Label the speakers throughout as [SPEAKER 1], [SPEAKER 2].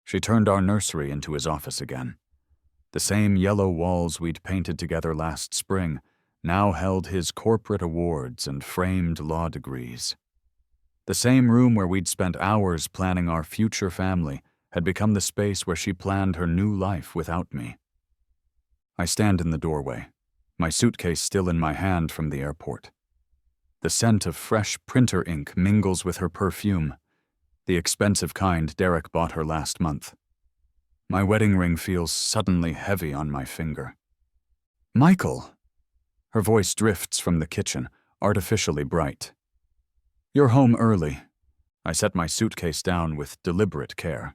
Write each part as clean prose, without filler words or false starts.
[SPEAKER 1] She turned our nursery into his office again. The same yellow walls we'd painted together last spring now held his corporate awards and framed law degrees. The same room where we'd spent hours planning our future family had become the space where she planned her new life without me. I stand in the doorway, my suitcase still in my hand from the airport. The scent of fresh printer ink mingles with her perfume, the expensive kind Derek bought her last month. My wedding ring feels suddenly heavy on my finger. "Michael!" Her voice drifts from the kitchen, artificially bright. "You're home early." I set my suitcase down with deliberate care.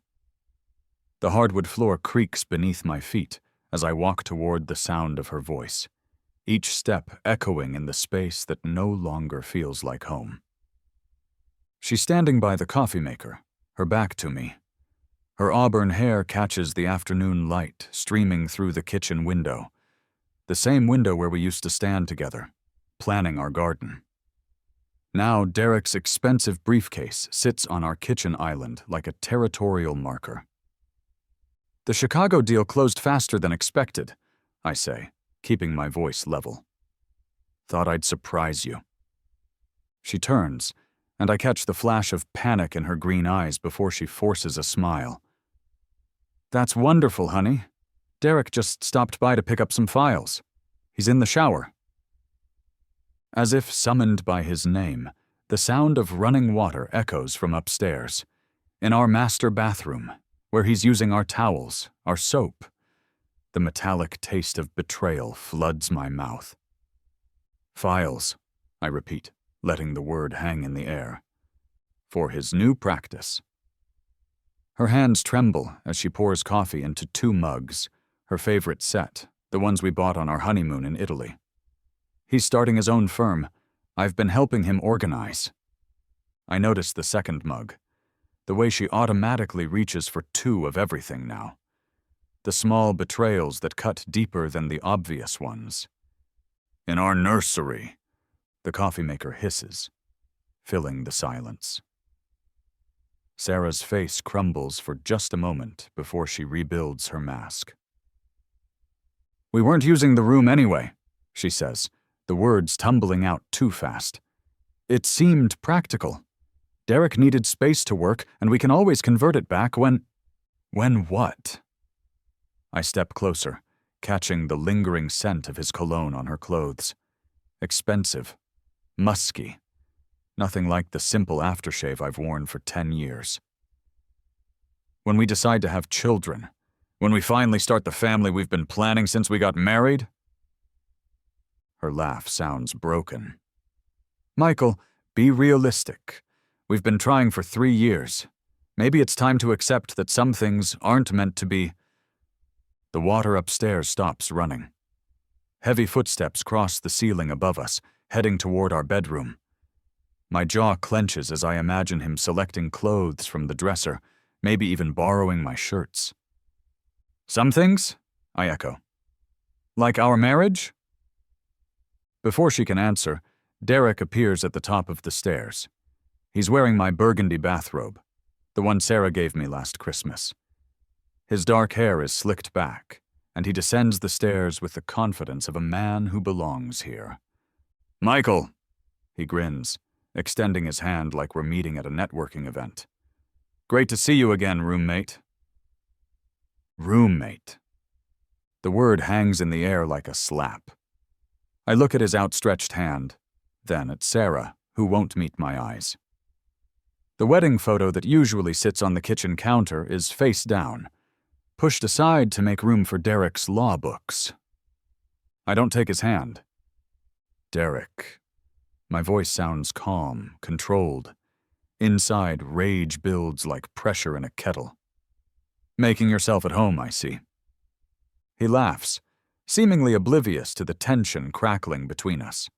[SPEAKER 1] The hardwood floor creaks beneath my feet as I walk toward the sound of her voice, each step echoing in the space that no longer feels like home. She's standing by the coffee maker, her back to me. Her auburn hair catches the afternoon light streaming through the kitchen window, the same window where we used to stand together, planning our garden. Now Derek's expensive briefcase sits on our kitchen island like a territorial marker. "The Chicago deal closed faster than expected," I say, keeping my voice level. "Thought I'd surprise you." She turns, and I catch the flash of panic in her green eyes before she forces a smile. "That's wonderful, honey. Derek just stopped by to pick up some files. He's in the shower." As if summoned by his name, the sound of running water echoes from upstairs, in our master bathroom, where he's using our towels, our soap. The metallic taste of betrayal floods my mouth. "Files," I repeat, letting the word hang in the air. "For his new practice." Her hands tremble as she pours coffee into 2 mugs, her favorite set, the ones we bought on our honeymoon in Italy. He's starting his own firm. I've been helping him organize. I notice the second mug, the way she automatically reaches for 2 of everything now. The small betrayals that cut deeper than the obvious ones. "In our nursery," the coffee maker hisses, filling the silence. Sarah's face crumbles for just a moment before she rebuilds her mask. "We weren't using the room anyway," she says, the words tumbling out too fast. "It seemed practical. Derek needed space to work, and we can always convert it back when..." "When what?" I step closer, catching the lingering scent of his cologne on her clothes. Expensive, musky, nothing like the simple aftershave I've worn for 10 years. "When we decide to have children, when we finally start the family we've been planning since we got married?" Her laugh sounds broken. "Michael, be realistic. We've been trying for 3 years. Maybe it's time to accept that some things aren't meant to be..." The water upstairs stops running. Heavy footsteps cross the ceiling above us, heading toward our bedroom. My jaw clenches as I imagine him selecting clothes from the dresser, maybe even borrowing my shirts. "Some things?" I echo. "Like our marriage?" Before she can answer, Derek appears at the top of the stairs. He's wearing my burgundy bathrobe, the one Sarah gave me last Christmas. His dark hair is slicked back, and he descends the stairs with the confidence of a man who belongs here. "Michael," he grins, extending his hand like we're meeting at a networking event. "Great to see you again, roommate." Roommate. The word hangs in the air like a slap. I look at his outstretched hand, then at Sarah, who won't meet my eyes. The wedding photo that usually sits on the kitchen counter is face down, pushed aside to make room for Derek's law books. I don't take his hand. "Derek." My voice sounds calm, controlled. Inside, rage builds like pressure in a kettle. "Making yourself at home, I see." He laughs, seemingly oblivious to the tension crackling between us.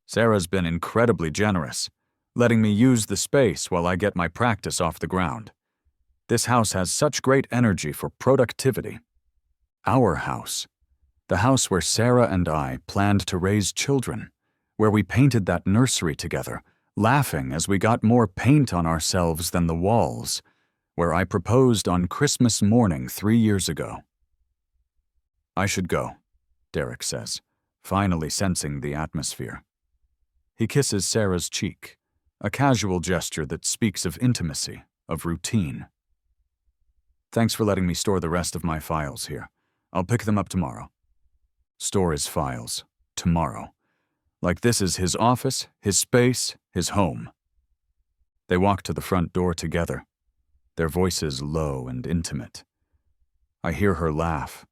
[SPEAKER 1] Sarah's been incredibly generous, letting me use the space while I get my practice off the ground. This house has such great energy for productivity. Our house. The house where Sarah and I planned to raise children, where we painted that nursery together, laughing as we got more paint on ourselves than the walls, where I proposed on Christmas morning 3 years ago. I should go, Derek says, finally sensing the atmosphere. He kisses Sarah's cheek, a casual gesture that speaks of intimacy, of routine. Thanks for letting me store the rest of my files here. I'll pick them up tomorrow. Store his files. Tomorrow. Like this is his office, his space, his home. They walk to the front door together, their voices low and intimate. I hear her laugh,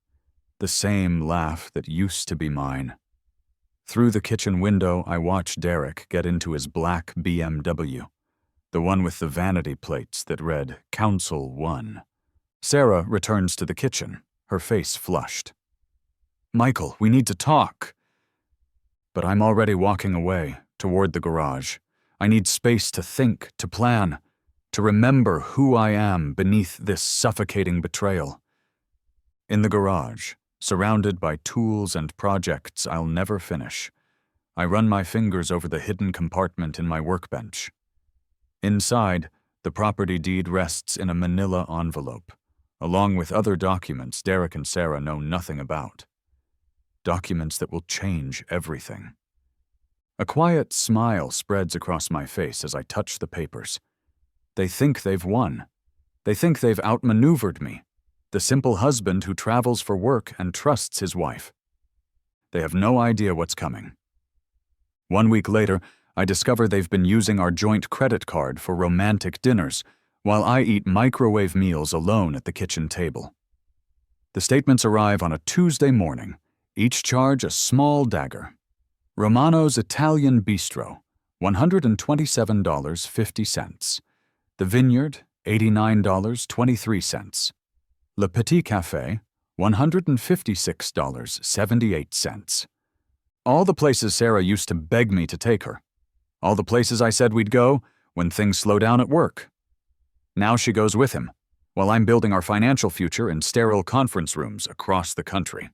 [SPEAKER 1] the same laugh that used to be mine. Through the kitchen window, I watch Derek get into his black BMW, the one with the vanity plates that read Council 1. Sarah returns to the kitchen, her face flushed. Michael, we need to talk. But I'm already walking away, toward the garage. I need space to think, to plan, to remember who I am beneath this suffocating betrayal. In the garage, surrounded by tools and projects I'll never finish, I run my fingers over the hidden compartment in my workbench. Inside, the property deed rests in a manila envelope, along with other documents Derek and Sarah know nothing about. Documents that will change everything. A quiet smile spreads across my face as I touch the papers. They think they've won. They think they've outmaneuvered me, the simple husband who travels for work and trusts his wife. They have no idea what's coming. 1 week later, I discover they've been using our joint credit card for romantic dinners, while I eat microwave meals alone at the kitchen table. The statements arrive on a Tuesday morning, each charge a small dagger. Romano's Italian Bistro, $127.50. The Vineyard, $89.23. Le Petit Café, $156.78. All the places Sarah used to beg me to take her. All the places I said we'd go when things slow down at work. Now she goes with him, while I'm building our financial future in sterile conference rooms across the country.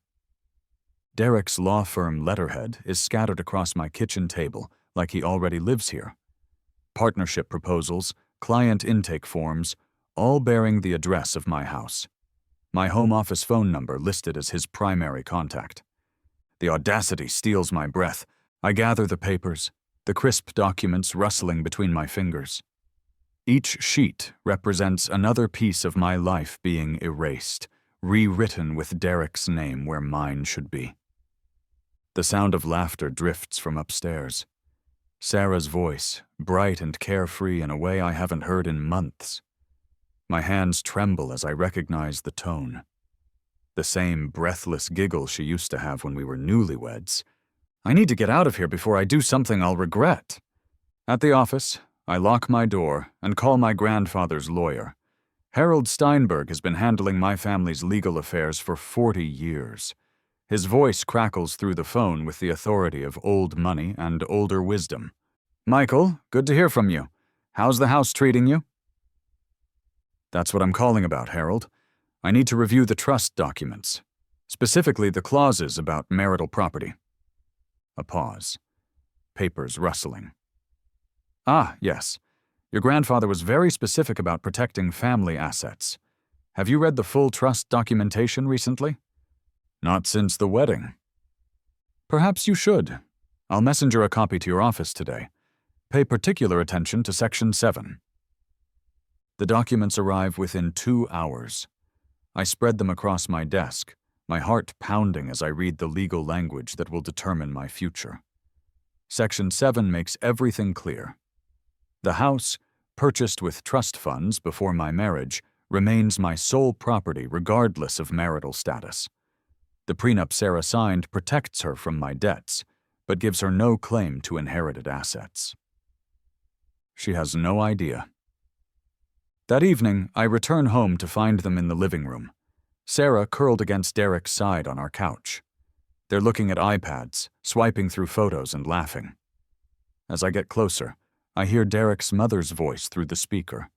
[SPEAKER 1] Derek's law firm letterhead is scattered across my kitchen table like he already lives here. Partnership proposals, client intake forms, all bearing the address of my house. My home office phone number listed as his primary contact. The audacity steals my breath. I gather the papers, the crisp documents rustling between my fingers. Each sheet represents another piece of my life being erased, rewritten with Derek's name where mine should be. The sound of laughter drifts from upstairs. Sarah's voice, bright and carefree in a way I haven't heard in months. My hands tremble as I recognize the tone. The same breathless giggle she used to have when we were newlyweds. I need to get out of here before I do something I'll regret. At the office, I lock my door and call my grandfather's lawyer. Harold Steinberg has been handling my family's legal affairs for 40 years. His voice crackles through the phone with the authority of old money and older wisdom. Michael, good to hear from you. How's the house treating you? That's what I'm calling about, Harold. I need to review the trust documents, specifically the clauses about marital property. A pause. Papers rustling. Ah, yes. Your grandfather was very specific about protecting family assets. Have you read the full trust documentation recently? Not since the wedding. Perhaps you should. I'll messenger a copy to your office today. Pay particular attention to Section 7. The documents arrive within 2 hours. I spread them across my desk, my heart pounding as I read the legal language that will determine my future. Section 7 makes everything clear. The house, purchased with trust funds before my marriage, remains my sole property regardless of marital status. The prenup Sarah signed protects her from my debts, but gives her no claim to inherited assets. She has no idea. That evening, I return home to find them in the living room. Sarah curled against Derek's side on our couch. They're looking at iPads, swiping through photos and laughing. As I get closer, I hear Derek's mother's voice through the speaker.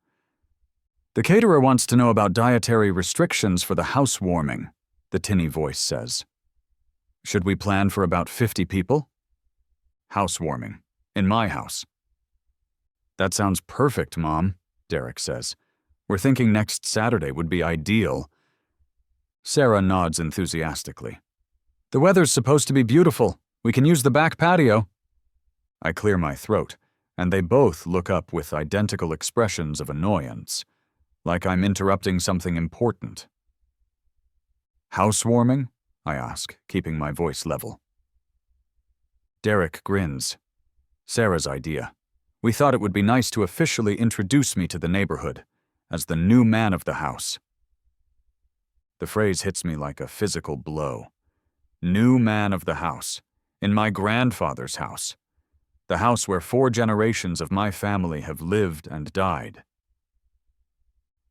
[SPEAKER 1] The caterer wants to know about dietary restrictions for the housewarming, the tinny voice says. Should we plan for about 50 people? Housewarming. In my house. That sounds perfect, Mom, Derek says. We're thinking next Saturday would be ideal. Sarah nods enthusiastically. The weather's supposed to be beautiful. We can use the back patio. I clear my throat, and they both look up with identical expressions of annoyance, like I'm interrupting something important. Housewarming? I ask, keeping my voice level. Derek grins. Sarah's idea. We thought it would be nice to officially introduce me to the neighborhood as the new man of the house. The phrase hits me like a physical blow. New man of the house. In my grandfather's house. The house where 4 generations of my family have lived and died.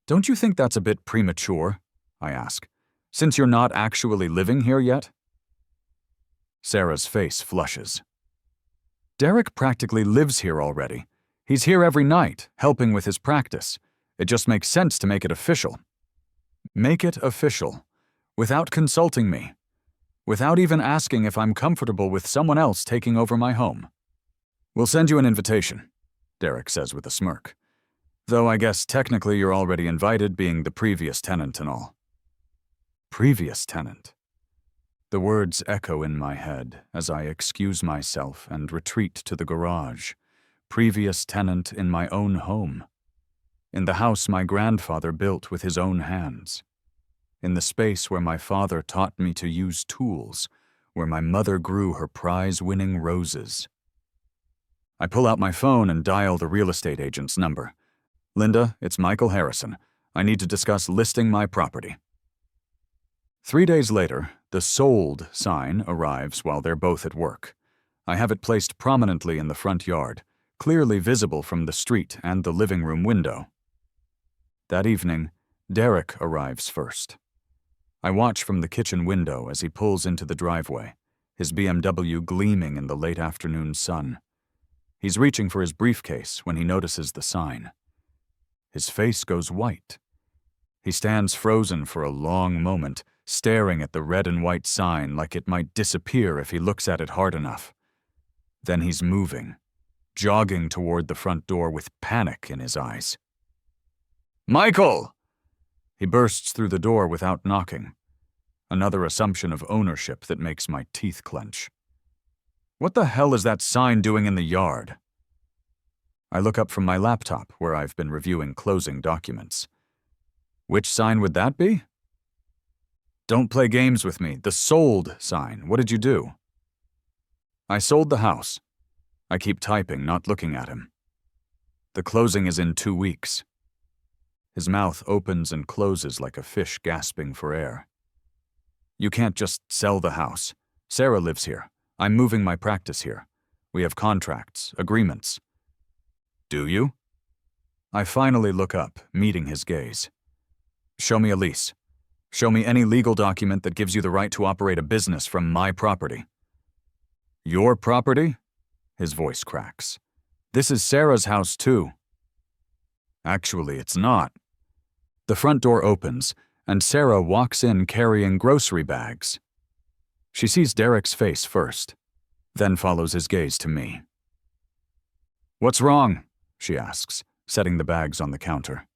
[SPEAKER 1] Don't you think that's a bit premature? I ask, since you're not actually living here yet? Sarah's face flushes. Derek practically lives here already. He's here every night, helping with his practice. It just makes sense to make it official. Make it official, without consulting me, without even asking if I'm comfortable with someone else taking over my home. We'll send you an invitation, Derek says with a smirk. Though I guess technically you're already invited, being the previous tenant and all. Previous tenant. The words echo in my head as I excuse myself and retreat to the garage. Previous tenant in my own home. In the house my grandfather built with his own hands. In the space where my father taught me to use tools, where my mother grew her prize-winning roses. I pull out my phone and dial the real estate agent's number. Linda, it's Michael Harrison. I need to discuss listing my property. 3 days later, the sold sign arrives while they're both at work. I have it placed prominently in the front yard, clearly visible from the street and the living room window. That evening, Derek arrives first. I watch from the kitchen window as he pulls into the driveway, his BMW gleaming in the late afternoon sun. He's reaching for his briefcase when he notices the sign. His face goes white. He stands frozen for a long moment, staring at the red and white sign like it might disappear if he looks at it hard enough. Then he's moving, jogging toward the front door with panic in his eyes. Michael! He bursts through the door without knocking. Another assumption of ownership that makes my teeth clench. What the hell is that sign doing in the yard? I look up from my laptop where I've been reviewing closing documents. Which sign would that be? Don't play games with me. The sold sign. What did you do? I sold the house. I keep typing, not looking at him. The closing is in 2 weeks. His mouth opens and closes like a fish gasping for air. You can't just sell the house. Sarah lives here. I'm moving my practice here. We have contracts, agreements. Do you? I finally look up, meeting his gaze. Show me a lease. Show me any legal document that gives you the right to operate a business from my property. Your property? His voice cracks. This is Sarah's house too. Actually, it's not. The front door opens, and Sarah walks in carrying grocery bags. She sees Derek's face first, then follows his gaze to me. What's wrong? She asks, setting the bags on the counter.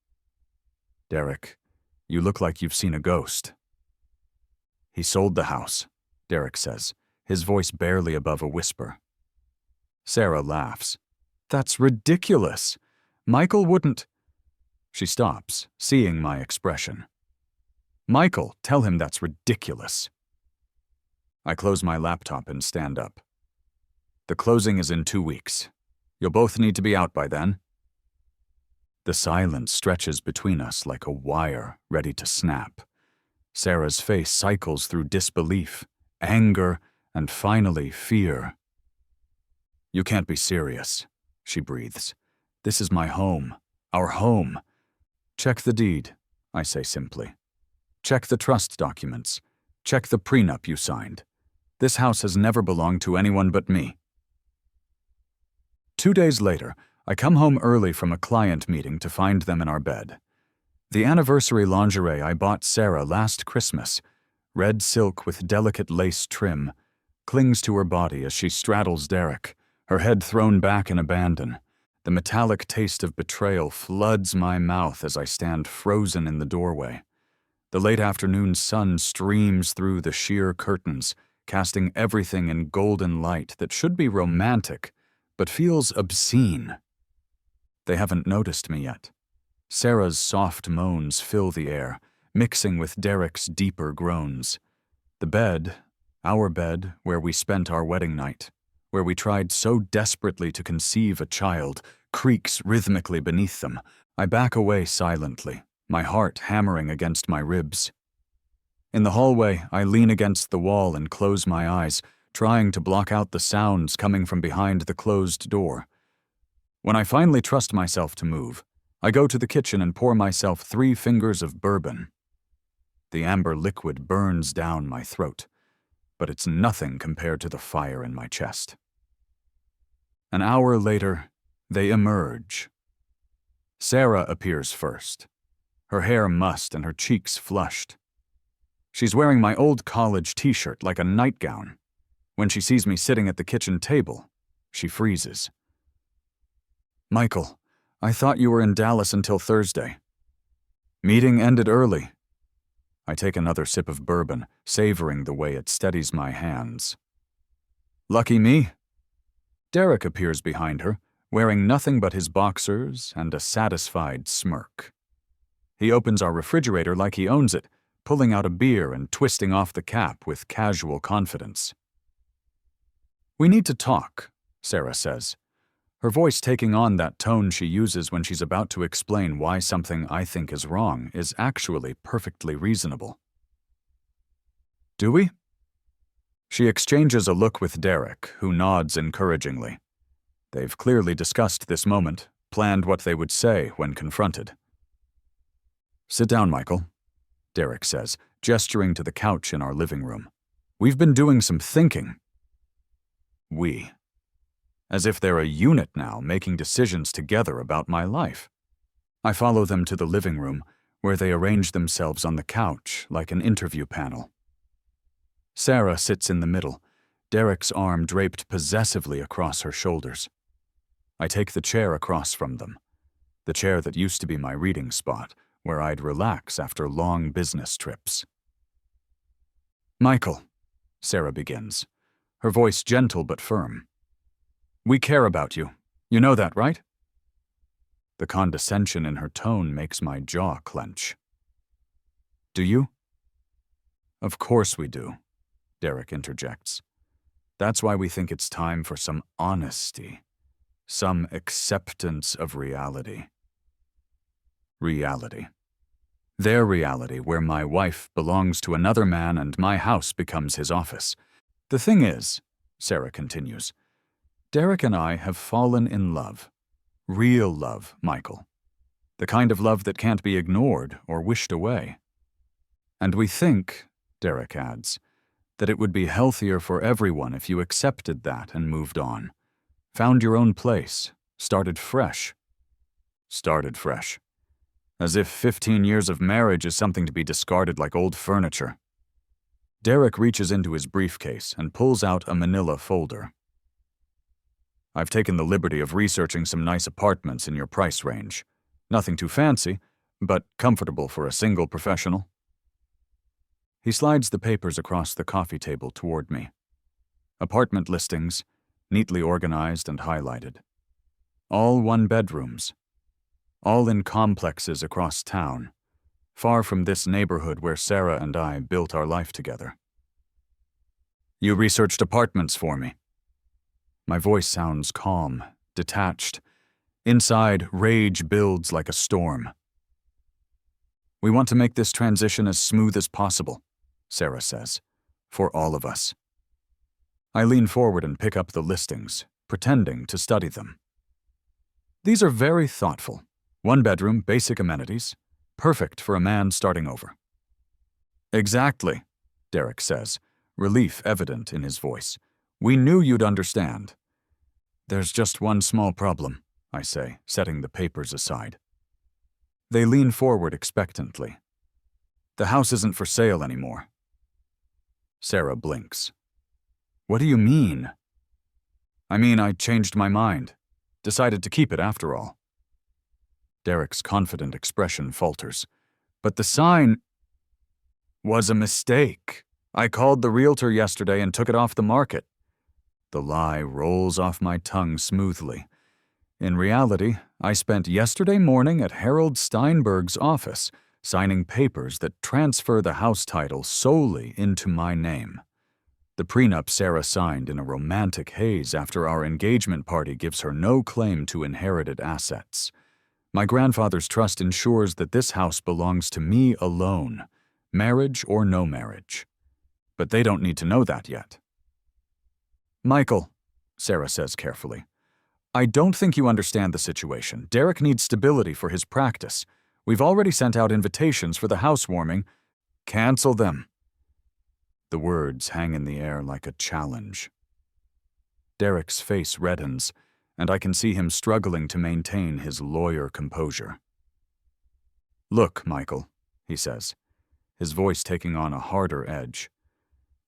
[SPEAKER 1] Derek, you look like you've seen a ghost. He sold the house, Derek says, his voice barely above a whisper. Sarah laughs. That's ridiculous. Michael wouldn't. She stops, seeing my expression. Michael, tell him that's ridiculous. I close my laptop and stand up. The closing is in 2 weeks. You'll both need to be out by then. The silence stretches between us like a wire ready to snap. Sarah's face cycles through disbelief, anger, and finally fear. You can't be serious, she breathes. This is my home, our home. Check the deed, I say simply. Check the trust documents. Check the prenup you signed. This house has never belonged to anyone but me. 2 days later, I come home early from a client meeting to find them in our bed. The anniversary lingerie I bought Sarah last Christmas, red silk with delicate lace trim, clings to her body as she straddles Derek, her head thrown back in abandon, The metallic taste of betrayal floods my mouth as I stand frozen in the doorway. The late afternoon sun streams through the sheer curtains, casting everything in golden light that should be romantic, but feels obscene. They haven't noticed me yet. Sarah's soft moans fill the air, mixing with Derek's deeper groans. The bed, our bed, where we spent our wedding night, where we tried so desperately to conceive a child, creaks rhythmically beneath them. I back away silently, my heart hammering against my ribs. In the hallway, I lean against the wall and close my eyes, trying to block out the sounds coming from behind the closed door. When I finally trust myself to move, I go to the kitchen and pour myself 3 fingers of bourbon. The amber liquid burns down my throat, but it's nothing compared to the fire in my chest. An hour later, they emerge. Sarah appears first, her hair mussed and her cheeks flushed. She's wearing my old college t-shirt like a nightgown. When she sees me sitting at the kitchen table, she freezes. "Michael, I thought you were in Dallas until Thursday." "Meeting ended early." I take another sip of bourbon, savoring the way it steadies my hands. "Lucky me." Derek appears behind her, wearing nothing but his boxers and a satisfied smirk. He opens our refrigerator like he owns it, pulling out a beer and twisting off the cap with casual confidence. "We need to talk," Sarah says, her voice taking on that tone she uses when she's about to explain why something I think is wrong is actually perfectly reasonable. "Do we?" She exchanges a look with Derek, who nods encouragingly. They've clearly discussed this moment, planned what they would say when confronted. "Sit down, Michael," Derek says, gesturing to the couch in our living room. "We've been doing some thinking." We. As if they're a unit now, making decisions together about my life. I follow them to the living room, where they arrange themselves on the couch like an interview panel. Sarah sits in the middle, Derek's arm draped possessively across her shoulders. I take the chair across from them, the chair that used to be my reading spot, where I'd relax after long business trips. "Michael," Sarah begins, her voice gentle but firm. "We care about you. You know that, right?" The condescension in her tone makes my jaw clench. "Do you?" "Of course we do," Derek interjects. "That's why we think it's time for some honesty, some acceptance of reality." Reality. Their reality, where my wife belongs to another man and my house becomes his office. "The thing is," Sarah continues, "Derek and I have fallen in love. Real love, Michael. The kind of love that can't be ignored or wished away. And we think," Derek adds, "that it would be healthier for everyone if you accepted that and moved on. Found your own place, started fresh." Started fresh. As if 15 years of marriage is something to be discarded like old furniture. Derek reaches into his briefcase and pulls out a manila folder. "I've taken the liberty of researching some nice apartments in your price range. Nothing too fancy, but comfortable for a single professional." He slides the papers across the coffee table toward me. Apartment listings, neatly organized and highlighted. All one-bedrooms. All in complexes across town, far from this neighborhood where Sarah and I built our life together. "You researched apartments for me." My voice sounds calm, detached. Inside, rage builds like a storm. "We want to make this transition as smooth as possible," Sarah says, "for all of us." I lean forward and pick up the listings, pretending to study them. These are very thoughtful. 1-bedroom, basic amenities. Perfect for a man starting over. "Exactly," Derek says, relief evident in his voice. "We knew you'd understand." "There's just one small problem," I say, setting the papers aside. They lean forward expectantly. "The house isn't for sale anymore." Sarah blinks. "What do you mean?" "I mean I changed my mind. Decided to keep it after all. Derek's confident expression falters. But the sign was a mistake. I called the realtor yesterday and took it off the market. The lie rolls off my tongue smoothly. In reality, I spent yesterday morning at Harold Steinberg's office, signing papers that transfer the house title solely into my name. The prenup Sarah signed in a romantic haze after our engagement party gives her no claim to inherited assets. My grandfather's trust ensures that this house belongs to me alone, marriage or no marriage. But they don't need to know that yet. Michael, Sarah says carefully, I don't think you understand the situation. Derek needs stability for his practice. We've already sent out invitations for the housewarming. Cancel them. The words hang in the air like a challenge. Derek's face reddens, and I can see him struggling to maintain his lawyer composure. Look, Michael, he says, his voice taking on a harder edge.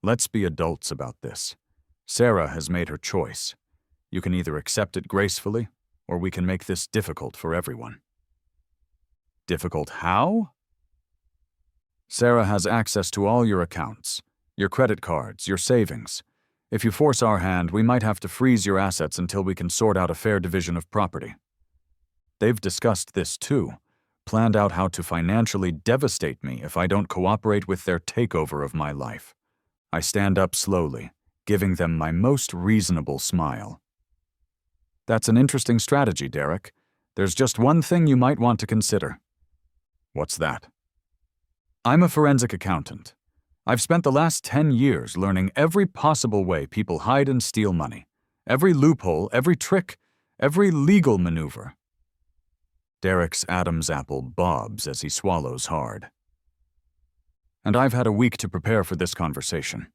[SPEAKER 1] Let's be adults about this. Sarah has made her choice. You can either accept it gracefully, or we can make this difficult for everyone. Difficult how? Sarah has access to all your accounts, your credit cards, your savings. If you force our hand, we might have to freeze your assets until we can sort out a fair division of property. They've discussed this too, planned out how to financially devastate me if I don't cooperate with their takeover of my life. I stand up slowly, giving them my most reasonable smile. That's an interesting strategy, Derek. There's just one thing you might want to consider. What's that? I'm a forensic accountant. I've spent the last 10 years learning every possible way people hide and steal money. Every loophole, every trick, every legal maneuver. Derek's Adam's apple bobs as he swallows hard. And I've had a week to prepare for this conversation.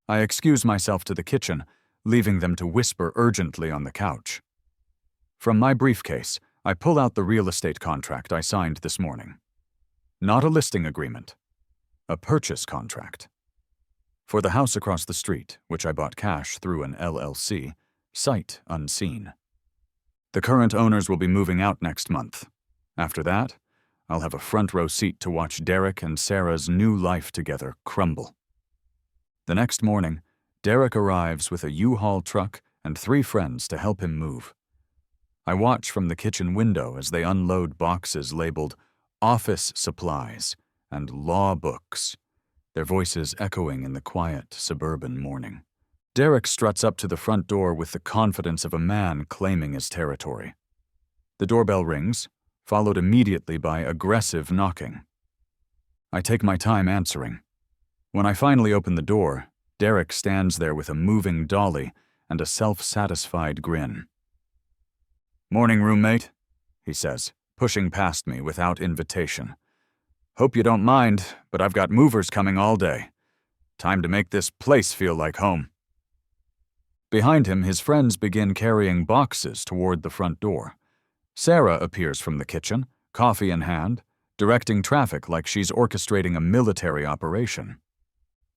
[SPEAKER 1] I excuse myself to the kitchen, leaving them to whisper urgently on the couch. From my briefcase, I pull out the real estate contract I signed this morning. Not a listing agreement. A purchase contract. For the house across the street, which I bought cash through an LLC, sight unseen. The current owners will be moving out next month. After that, I'll have a front row seat to watch Derek and Sarah's new life together crumble. The next morning, Derek arrives with a U-Haul truck and 3 friends to help him move. I watch from the kitchen window as they unload boxes labeled office supplies and law books, their voices echoing in the quiet suburban morning. Derek struts up to the front door with the confidence of a man claiming his territory. The doorbell rings, followed immediately by aggressive knocking. I take my time answering. When I finally open the door, Derek stands there with a moving dolly and a self-satisfied grin. Morning, roommate, he says, pushing past me without invitation. Hope you don't mind, but I've got movers coming all day. Time to make this place feel like home. Behind him, his friends begin carrying boxes toward the front door. Sarah appears from the kitchen, coffee in hand, directing traffic like she's orchestrating a military operation.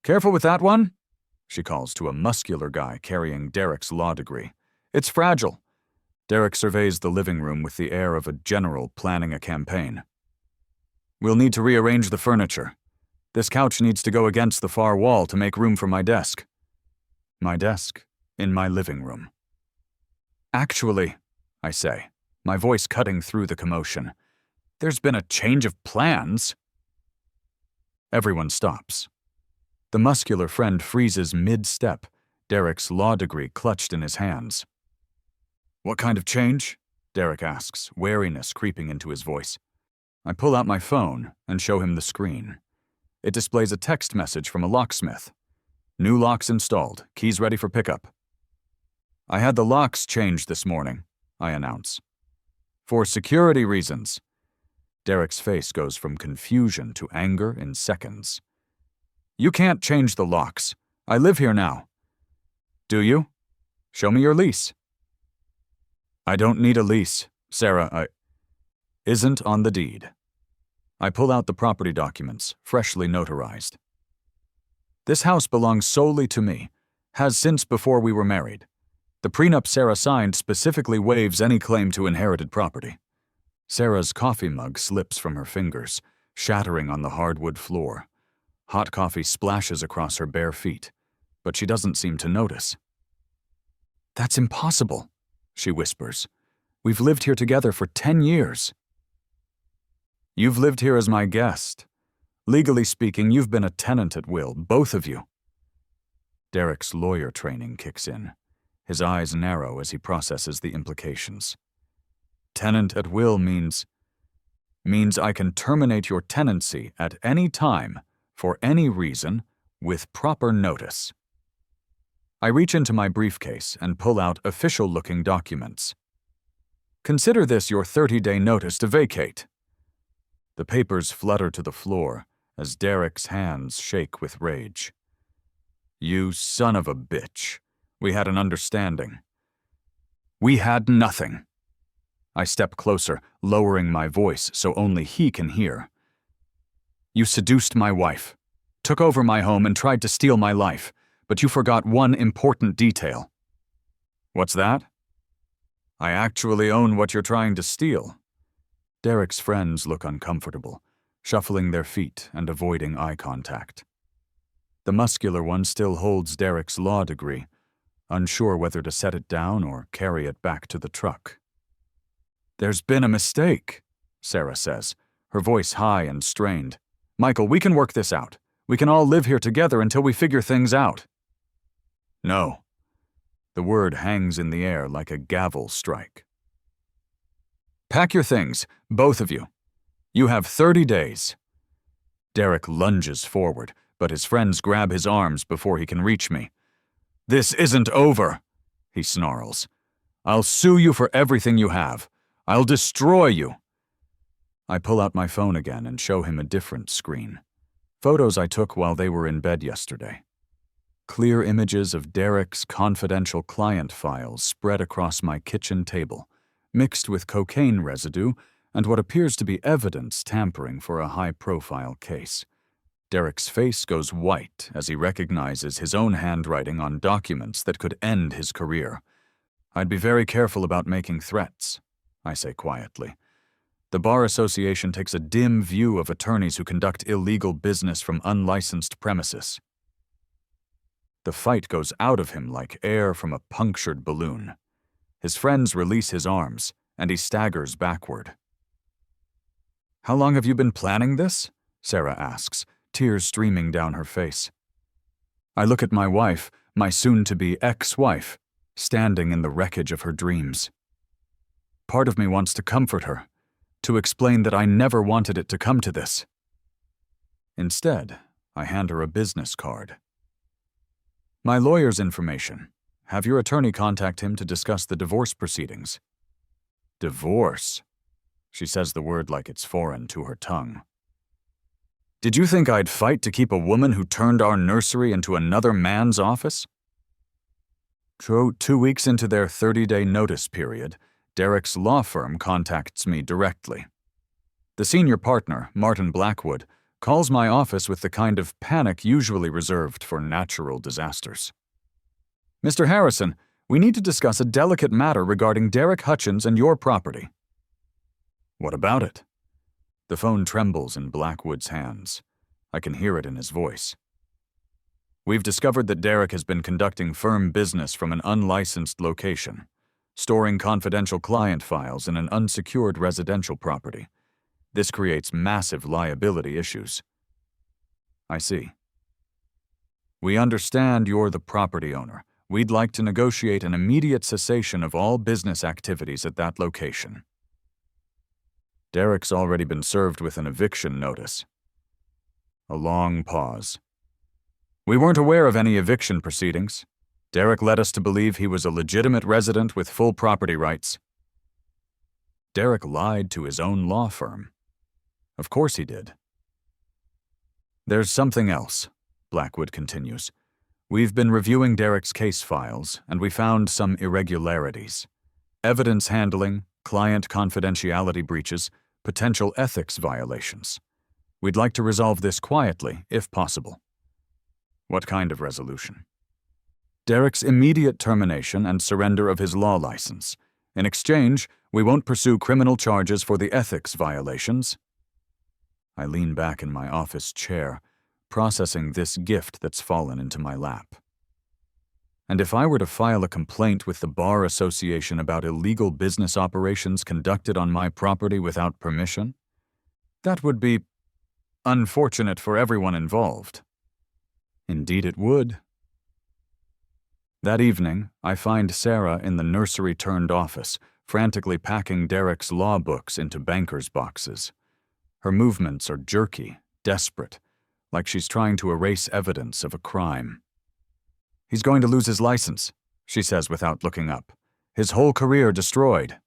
[SPEAKER 1] Careful with that one, she calls to a muscular guy carrying Derek's law degree. It's fragile. Derek surveys the living room with the air of a general planning a campaign. We'll need to rearrange the furniture. This couch needs to go against the far wall to make room for my desk. My desk in my living room. Actually, I say, my voice cutting through the commotion, there's been a change of plans. Everyone stops. The muscular friend freezes mid-step, Derek's law degree clutched in his hands. What kind of change? Derek asks, wariness creeping into his voice. I pull out my phone and show him the screen. It displays a text message from a locksmith. New locks installed, keys ready for pickup. I had the locks changed this morning, I announce. For security reasons. Derek's face goes from confusion to anger in seconds. You can't change the locks. I live here now. Do you? Show me your lease. I don't need a lease, Sarah. Isn't on the deed. I pull out the property documents, freshly notarized. This house belongs solely to me, has since before we were married. The prenup Sarah signed specifically waives any claim to inherited property. Sarah's coffee mug slips from her fingers, shattering on the hardwood floor. Hot coffee splashes across her bare feet, but she doesn't seem to notice. "That's impossible," she whispers. "We've lived here together for 10 years. "You've lived here as my guest. Legally speaking, you've been a tenant at will, both of you." Derek's lawyer training kicks in. His eyes narrow as he processes the implications. Tenant at will means I can terminate your tenancy at any time, for any reason, with proper notice. I reach into my briefcase and pull out official-looking documents. Consider this your 30-day notice to vacate. The papers flutter to the floor as Derek's hands shake with rage. "You son of a bitch. We had an understanding." "We had nothing." I step closer, lowering my voice so only he can hear. "You seduced my wife, took over my home and tried to steal my life, but you forgot one important detail." "What's that?" "I actually own what you're trying to steal." Derek's friends look uncomfortable, shuffling their feet and avoiding eye contact. The muscular one still holds Derek's law degree, unsure whether to set it down or carry it back to the truck. "There's been a mistake," Sarah says, her voice high and strained. "Michael, we can work this out. We can all live here together until we figure things out." "No." The word hangs in the air like a gavel strike. "Pack your things, both of you. You have 30 days. Derek lunges forward, but his friends grab his arms before he can reach me. "This isn't over," he snarls. "I'll sue you for everything you have. I'll destroy you." I pull out my phone again and show him a different screen. Photos I took while they were in bed yesterday. Clear images of Derek's confidential client files spread across my kitchen table, mixed with cocaine residue and what appears to be evidence tampering for a high-profile case. Derek's face goes white as he recognizes his own handwriting on documents that could end his career. "I'd be very careful about making threats," I say quietly. "The Bar Association takes a dim view of attorneys who conduct illegal business from unlicensed premises." The fight goes out of him like air from a punctured balloon. His friends release his arms, and he staggers backward. "How long have you been planning this?" Sarah asks, tears streaming down her face. I look at my wife, my soon-to-be ex-wife, standing in the wreckage of her dreams. Part of me wants to comfort her, to explain that I never wanted it to come to this. Instead, I hand her a business card. "My lawyer's information. Have your attorney contact him to discuss the divorce proceedings." "Divorce?" She says the word like it's foreign to her tongue. "Did you think I'd fight to keep a woman who turned our nursery into another man's office?" 2 weeks into their 30-day notice period, Derek's law firm contacts me directly. The senior partner, Martin Blackwood, calls my office with the kind of panic usually reserved for natural disasters. "Mr. Harrison, we need to discuss a delicate matter regarding Derek Hutchins and your property." "What about it?" The phone trembles in Blackwood's hands. I can hear it in his voice. "We've discovered that Derek has been conducting firm business from an unlicensed location, storing confidential client files in an unsecured residential property. This creates massive liability issues." "I see." "We understand you're the property owner. We'd like to negotiate an immediate cessation of all business activities at that location." Derek's already been served with an eviction notice. A long pause. "We weren't aware of any eviction proceedings. Derek led us to believe he was a legitimate resident with full property rights." Derek lied to his own law firm. Of course he did. "There's something else," Blackwood continues. "We've been reviewing Derek's case files, and we found some irregularities. Evidence handling, client confidentiality breaches, potential ethics violations. We'd like to resolve this quietly, if possible." "What kind of resolution?" Derek's immediate termination and surrender of his law license. In exchange, we won't pursue criminal charges for the ethics violations. I lean back in my office chair, processing this gift that's fallen into my lap. And if I were to file a complaint with the Bar Association about illegal business operations conducted on my property without permission, that would be unfortunate for everyone involved. Indeed it would. That evening, I find Sarah in the nursery-turned-office, frantically packing Derek's law books into banker's boxes. Her movements are jerky, desperate, like she's trying to erase evidence of a crime. "He's going to lose his license," she says without looking up. "His whole career destroyed."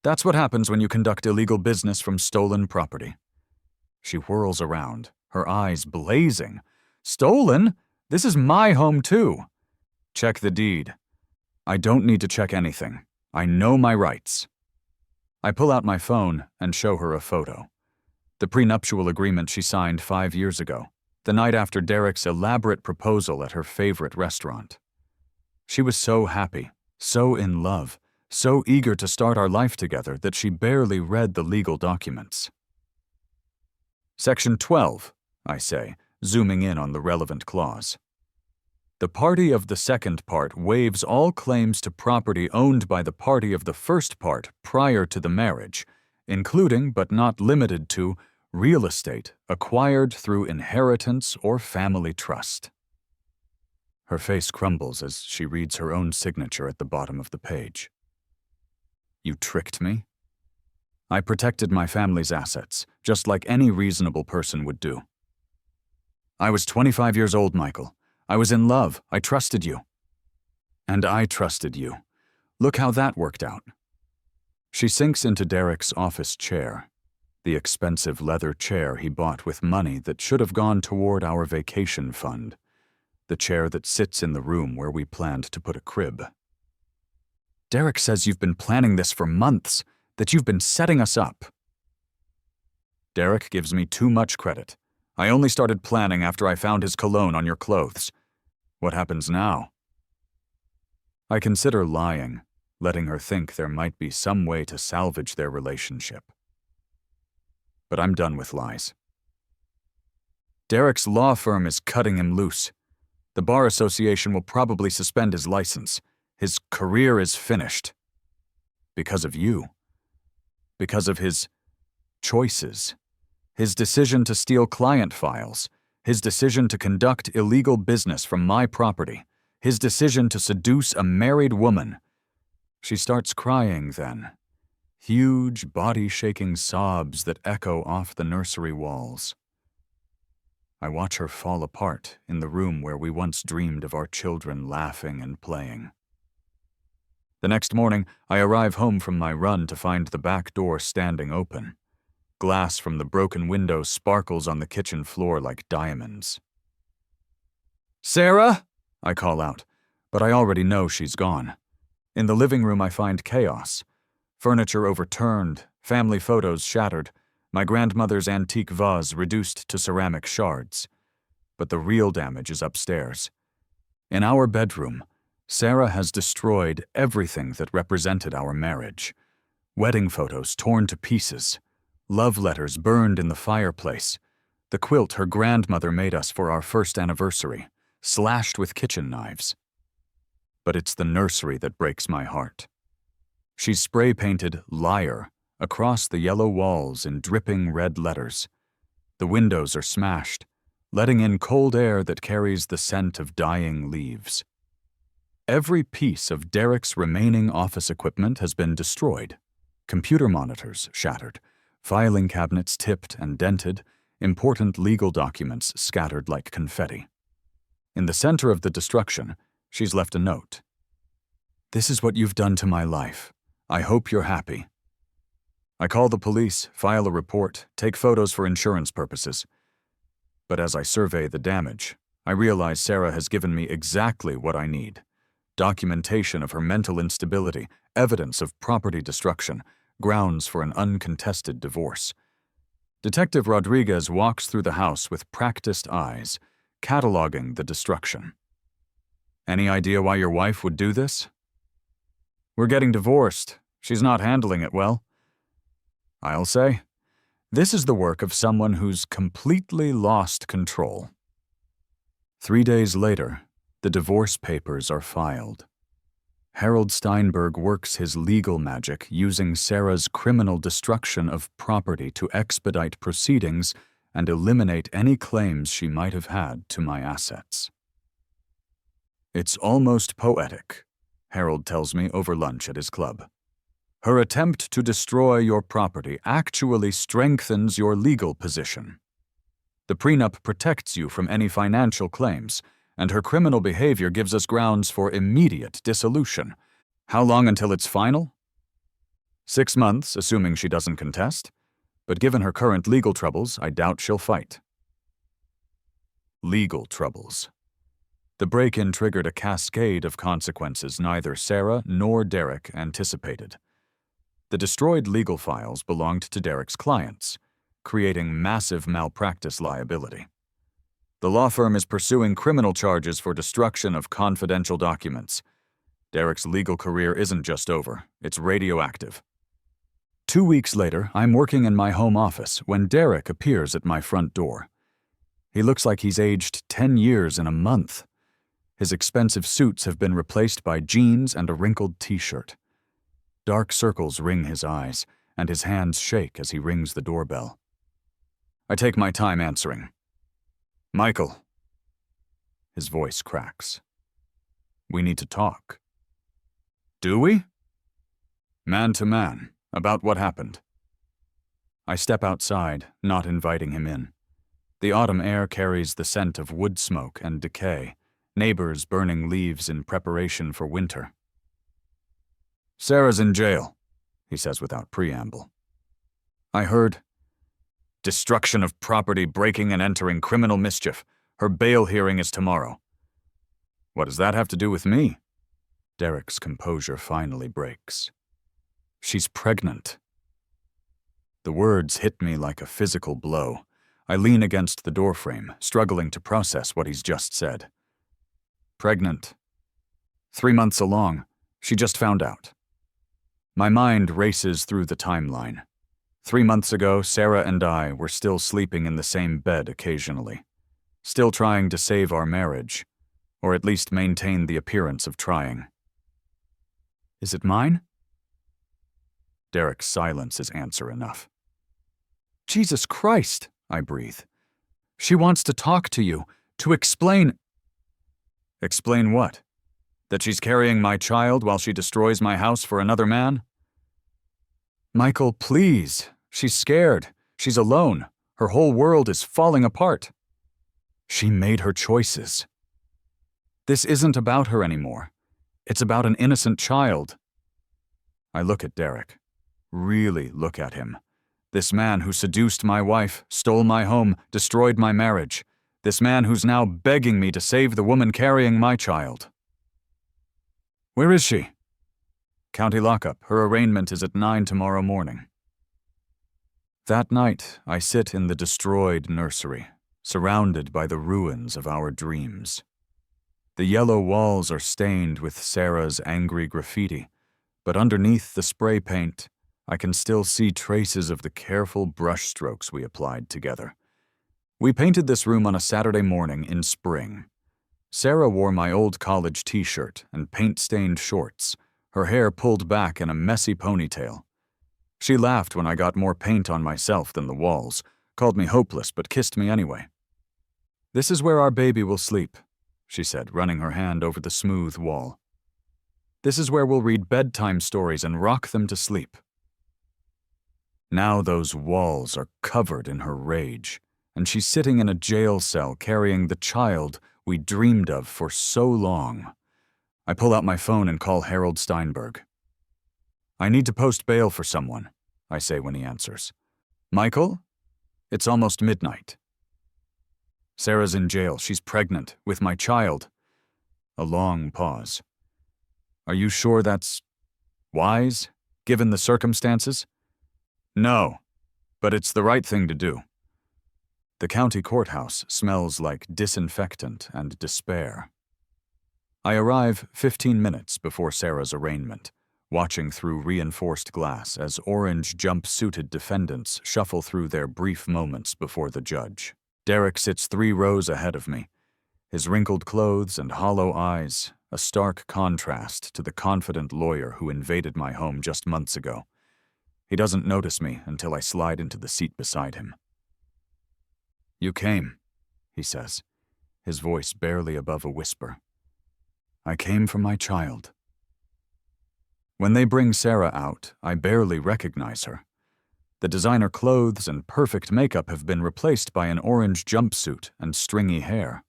[SPEAKER 1] That's what happens when you conduct illegal business from stolen property. She whirls around, her eyes blazing. "Stolen? This is my home too." "Check the deed." "I don't need to check anything. I know my rights." I pull out my phone and show her a photo. The prenuptial agreement she signed 5 years ago, the night after Derek's elaborate proposal at her favorite restaurant. She was so happy, so in love, so eager to start our life together that she barely read the legal documents. Section 12, I say, zooming in on the relevant clause. The party of the second part waives all claims to property owned by the party of the first part prior to the marriage, including but not limited to real estate acquired through inheritance or family trust. Her face crumbles as she reads her own signature at the bottom of the page. You tricked me? I protected my family's assets, just like any reasonable person would do. I was 25 years old, Michael. I was in love. I trusted you. And I trusted you. Look how that worked out. She sinks into Derek's office chair, the expensive leather chair he bought with money that should have gone toward our vacation fund, the chair that sits in the room where we planned to put a crib. Derek says you've been planning this for months, that you've been setting us up. Derek gives me too much credit. I only started planning after I found his cologne on your clothes. What happens now? I consider lying, letting her think there might be some way to salvage their relationship. But I'm done with lies. Derek's law firm is cutting him loose. The Bar Association will probably suspend his license. His career is finished. Because of you. Because of his choices. His decision to steal client files. His decision to conduct illegal business from my property. His decision to seduce a married woman. She starts crying then. Huge, body-shaking sobs that echo off the nursery walls. I watch her fall apart in the room where we once dreamed of our children laughing and playing. The next morning, I arrive home from my run to find the back door standing open. Glass from the broken window sparkles on the kitchen floor like diamonds. "Sarah?" I call out, but I already know she's gone. In the living room, I find chaos. Furniture overturned, family photos shattered, my grandmother's antique vase reduced to ceramic shards. But the real damage is upstairs. In our bedroom, Sarah has destroyed everything that represented our marriage. Wedding photos torn to pieces, love letters burned in the fireplace, the quilt her grandmother made us for our first anniversary, slashed with kitchen knives. But it's the nursery that breaks my heart. She's spray-painted "Liar" across the yellow walls in dripping red letters. The windows are smashed, letting in cold air that carries the scent of dying leaves. Every piece of Derek's remaining office equipment has been destroyed. Computer monitors shattered, filing cabinets tipped and dented, important legal documents scattered like confetti. In the center of the destruction, she's left a note. "This is what you've done to my life. I hope you're happy." I call the police, file a report, take photos for insurance purposes. But as I survey the damage, I realize Sarah has given me exactly what I need. Documentation of her mental instability, evidence of property destruction, grounds for an uncontested divorce. Detective Rodriguez walks through the house with practiced eyes, cataloging the destruction. Any idea why your wife would do this? We're getting divorced. She's not handling it well. I'll say, this is the work of someone who's completely lost control. 3 days later, the divorce papers are filed. Harold Steinberg works his legal magic using Sarah's criminal destruction of property to expedite proceedings and eliminate any claims she might have had to my assets. It's almost poetic, Harold tells me over lunch at his club. Her attempt to destroy your property actually strengthens your legal position. The prenup protects you from any financial claims, and her criminal behavior gives us grounds for immediate dissolution. How long until it's final? 6 months, assuming she doesn't contest, but given her current legal troubles, I doubt she'll fight. Legal troubles. The break-in triggered a cascade of consequences neither Sarah nor Derek anticipated. The destroyed legal files belonged to Derek's clients, creating massive malpractice liability. The law firm is pursuing criminal charges for destruction of confidential documents. Derek's legal career isn't just over, it's radioactive. 2 weeks later, I'm working in my home office when Derek appears at my front door. He looks like he's aged 10 years in a month. His expensive suits have been replaced by jeans and a wrinkled t-shirt. Dark circles ring his eyes, and his hands shake as he rings the doorbell. I take my time answering. Michael. His voice cracks. We need to talk. Do we? Man to man, about what happened. I step outside, not inviting him in. The autumn air carries the scent of wood smoke and decay, neighbors burning leaves in preparation for winter. Sarah's in jail, he says without preamble. I heard. Destruction of property, breaking and entering, criminal mischief. Her bail hearing is tomorrow. What does that have to do with me? Derek's composure finally breaks. She's pregnant. The words hit me like a physical blow. I lean against the doorframe, struggling to process what he's just said. Pregnant. 3 months along. She just found out. My mind races through the timeline. 3 months ago, Sarah and I were still sleeping in the same bed occasionally, still trying to save our marriage, or at least maintain the appearance of trying. Is it mine? Derek's silence is answer enough. Jesus Christ, I breathe. She wants to talk to you, to explain. Explain what? That she's carrying my child while she destroys my house for another man? Michael, please. She's scared. She's alone. Her whole world is falling apart. She made her choices. This isn't about her anymore. It's about an innocent child. I look at Derek. Really look at him. This man who seduced my wife, stole my home, destroyed my marriage. This man who's now begging me to save the woman carrying my child. Where is she? County lockup. Her arraignment is at 9 tomorrow morning. That night, I sit in the destroyed nursery, surrounded by the ruins of our dreams. The yellow walls are stained with Sarah's angry graffiti, but underneath the spray paint, I can still see traces of the careful brushstrokes we applied together. We painted this room on a Saturday morning in spring. Sarah wore my old college t-shirt and paint-stained shorts, her hair pulled back in a messy ponytail. She laughed when I got more paint on myself than the walls, called me hopeless but kissed me anyway. This is where our baby will sleep, she said, running her hand over the smooth wall. This is where we'll read bedtime stories and rock them to sleep. Now those walls are covered in her rage, and she's sitting in a jail cell carrying the child we dreamed of for so long. I pull out my phone and call Harold Steinberg. I need to post bail for someone, I say when he answers. Michael? It's almost midnight. Sarah's in jail. She's pregnant, with my child. A long pause. Are you sure that's wise, given the circumstances? No, but it's the right thing to do. The county courthouse smells like disinfectant and despair. I arrive 15 minutes before Sarah's arraignment, watching through reinforced glass as orange jump-suited defendants shuffle through their brief moments before the judge. Derek sits 3 rows ahead of me, his wrinkled clothes and hollow eyes a stark contrast to the confident lawyer who invaded my home just months ago. He doesn't notice me until I slide into the seat beside him. "You came," he says, his voice barely above a whisper. "I came for my child." When they bring Sarah out, I barely recognize her. The designer clothes and perfect makeup have been replaced by an orange jumpsuit and stringy hair.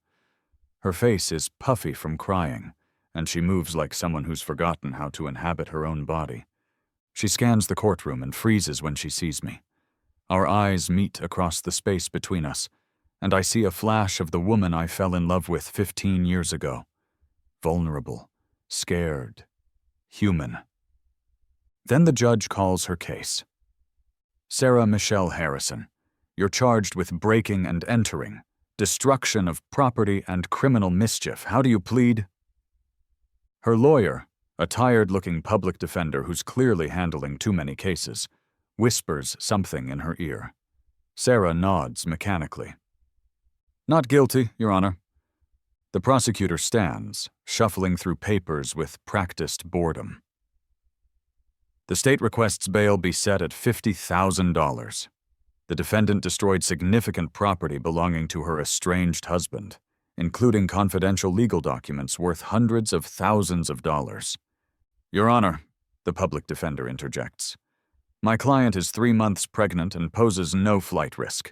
[SPEAKER 1] Her face is puffy from crying, and she moves like someone who's forgotten how to inhabit her own body. She scans the courtroom and freezes when she sees me. Our eyes meet across the space between us, and I see a flash of the woman I fell in love with 15 years ago. Vulnerable, scared, human. Then the judge calls her case. "Sarah Michelle Harrison, you're charged with breaking and entering, destruction of property, and criminal mischief. How do you plead?" Her lawyer, a tired-looking public defender who's clearly handling too many cases, whispers something in her ear. Sarah nods mechanically. "Not guilty, Your Honor." The prosecutor stands, shuffling through papers with practiced boredom. "The state requests bail be set at $50,000. The defendant destroyed significant property belonging to her estranged husband, including confidential legal documents worth hundreds of thousands of dollars." "Your Honor," the public defender interjects, "my client is 3 months pregnant and poses no flight risk.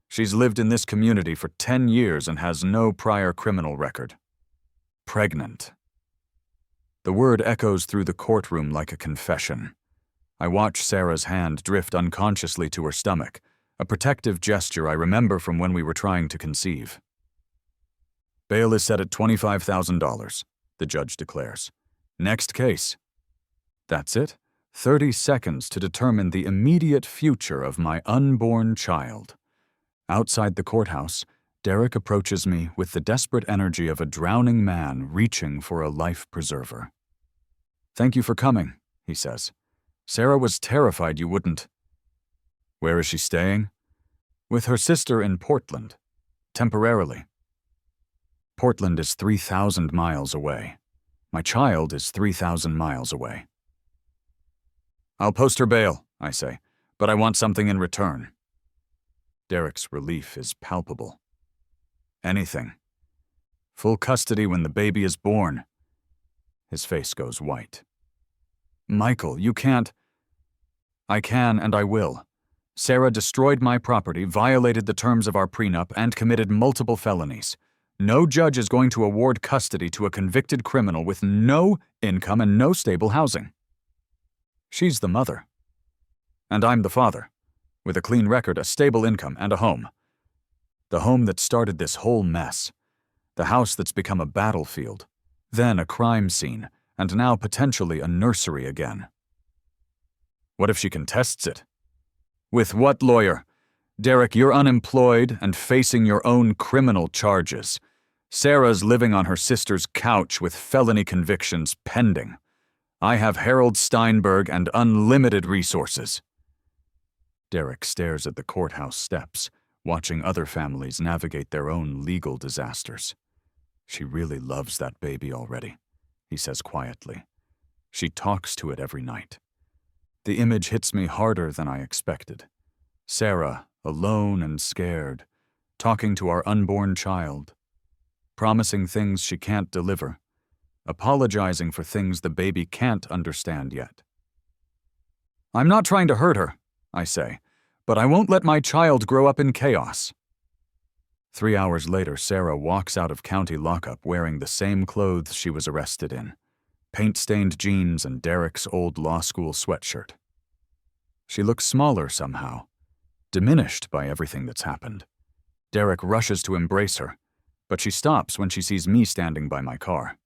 [SPEAKER 1] She's lived in this community for 10 years and has no prior criminal record." Pregnant. The word echoes through the courtroom like a confession. I watch Sarah's hand drift unconsciously to her stomach, a protective gesture I remember from when we were trying to conceive. "Bail is set at $25,000, the judge declares. "Next case." That's it. 30 seconds to determine the immediate future of my unborn child. Outside the courthouse, Derek approaches me with the desperate energy of a drowning man reaching for a life preserver. "Thank you for coming," he says. "Sarah was terrified you wouldn't." "Where is she staying?" "With her sister in Portland. Temporarily." Portland is 3,000 miles away. My child is 3,000 miles away. "I'll post her bail," I say, "but I want something in return." Derek's relief is palpable. "Anything. Full custody when the baby is born." His face goes white. "Michael, you can't." "I can and I will. Sarah destroyed my property, violated the terms of our prenup, and committed multiple felonies. No judge is going to award custody to a convicted criminal with no income and no stable housing. She's the mother. And I'm the father, with a clean record, a stable income, and a home. The home that started this whole mess. The house that's become a battlefield, then a crime scene, and now potentially a nursery again. What if she contests it? With what lawyer? Derek, you're unemployed and facing your own criminal charges. Sarah's living on her sister's couch with felony convictions pending. I have Harold Steinberg and unlimited resources." Derek stares at the courthouse steps, watching other families navigate their own legal disasters. "She really loves that baby already," he says quietly. "She talks to it every night." The image hits me harder than I expected. Sarah, alone and scared, talking to our unborn child, promising things she can't deliver, apologizing for things the baby can't understand yet. "I'm not trying to hurt her," I say, "but I won't let my child grow up in chaos." 3 hours later, Sarah walks out of county lockup wearing the same clothes she was arrested in, paint-stained jeans and Derek's old law school sweatshirt. She looks smaller somehow, diminished by everything that's happened. Derek rushes to embrace her, but she stops when she sees me standing by my car.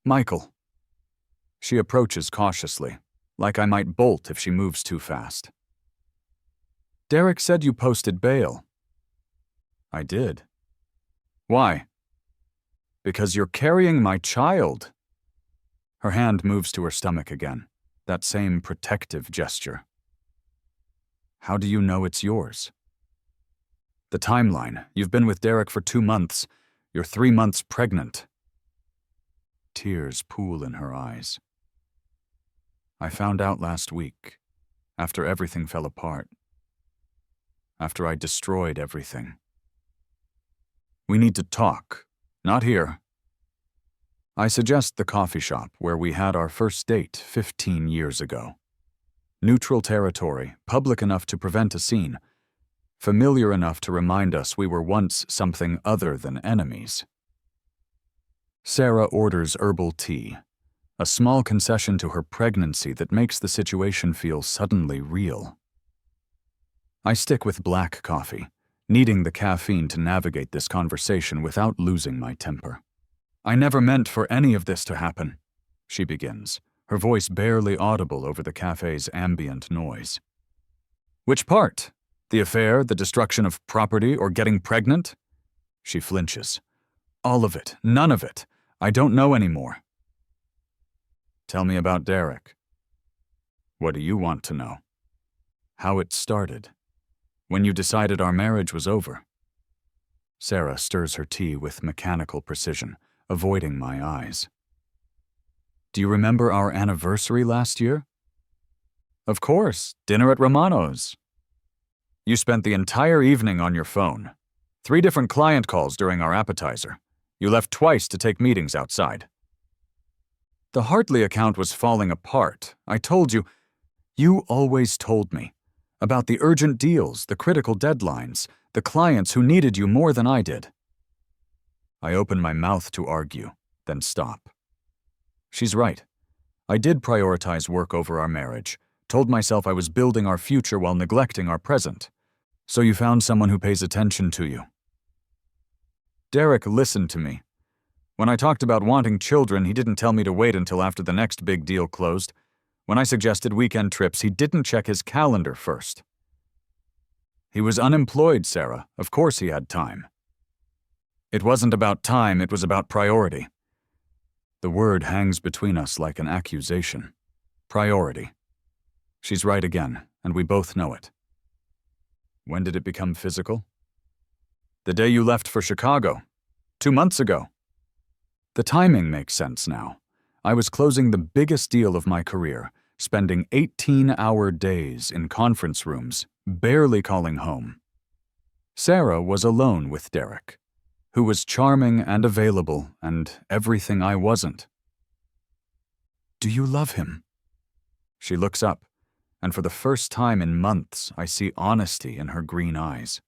[SPEAKER 1] "Michael." She approaches cautiously, like I might bolt if she moves too fast. "Derek said you posted bail." "I did." "Why?" Because you're carrying my child. Her hand moves to her stomach again, that same protective gesture. How do you know it's yours? The timeline. You've been with Derek for 2 months. You're 3 months pregnant. Tears pool in her eyes. I found out last week, after everything fell apart. After I destroyed everything. We need to talk. Not here. I suggest the coffee shop where we had our first date 15 years ago. Neutral territory, public enough to prevent a scene, familiar enough to remind us we were once something other than enemies. Sarah orders herbal tea, a small concession to her pregnancy that makes the situation feel suddenly real. I stick with black coffee, needing the caffeine to navigate this conversation without losing my temper. I never meant for any of this to happen, she begins, her voice barely audible over the cafe's ambient noise. Which part? The affair, the destruction of property, or getting pregnant? She flinches. All of it, none of it. I don't know anymore. Tell me about Derek. What do you want to know? How it started. When you decided our marriage was over. Sarah stirs her tea with mechanical precision, avoiding my eyes. Do you remember our anniversary last year? Of course, dinner at Romano's. You spent the entire evening on your phone. 3 different client calls during our appetizer. You left twice to take meetings outside. The Hartley account was falling apart. I told you. You always told me. About the urgent deals, the critical deadlines, the clients who needed you more than I did. I open my mouth to argue, then stop. She's right. I did prioritize work over our marriage, told myself I was building our future while neglecting our present. So you found someone who pays attention to you. Derek listened to me. When I talked about wanting children, he didn't tell me to wait until after the next big deal closed. When I suggested weekend trips, he didn't check his calendar first. He was unemployed, Sarah. Of course he had time. It wasn't about time, it was about priority. The word hangs between us like an accusation. Priority. She's right again, and we both know it. When did it become physical? The day you left for Chicago. 2 months ago. The timing makes sense now. I was closing the biggest deal of my career, spending 18-hour days in conference rooms, barely calling home. Sarah was alone with Derek, who was charming and available and everything I wasn't. Do you love him? She looks up, and for the first time in months, I see honesty in her green eyes.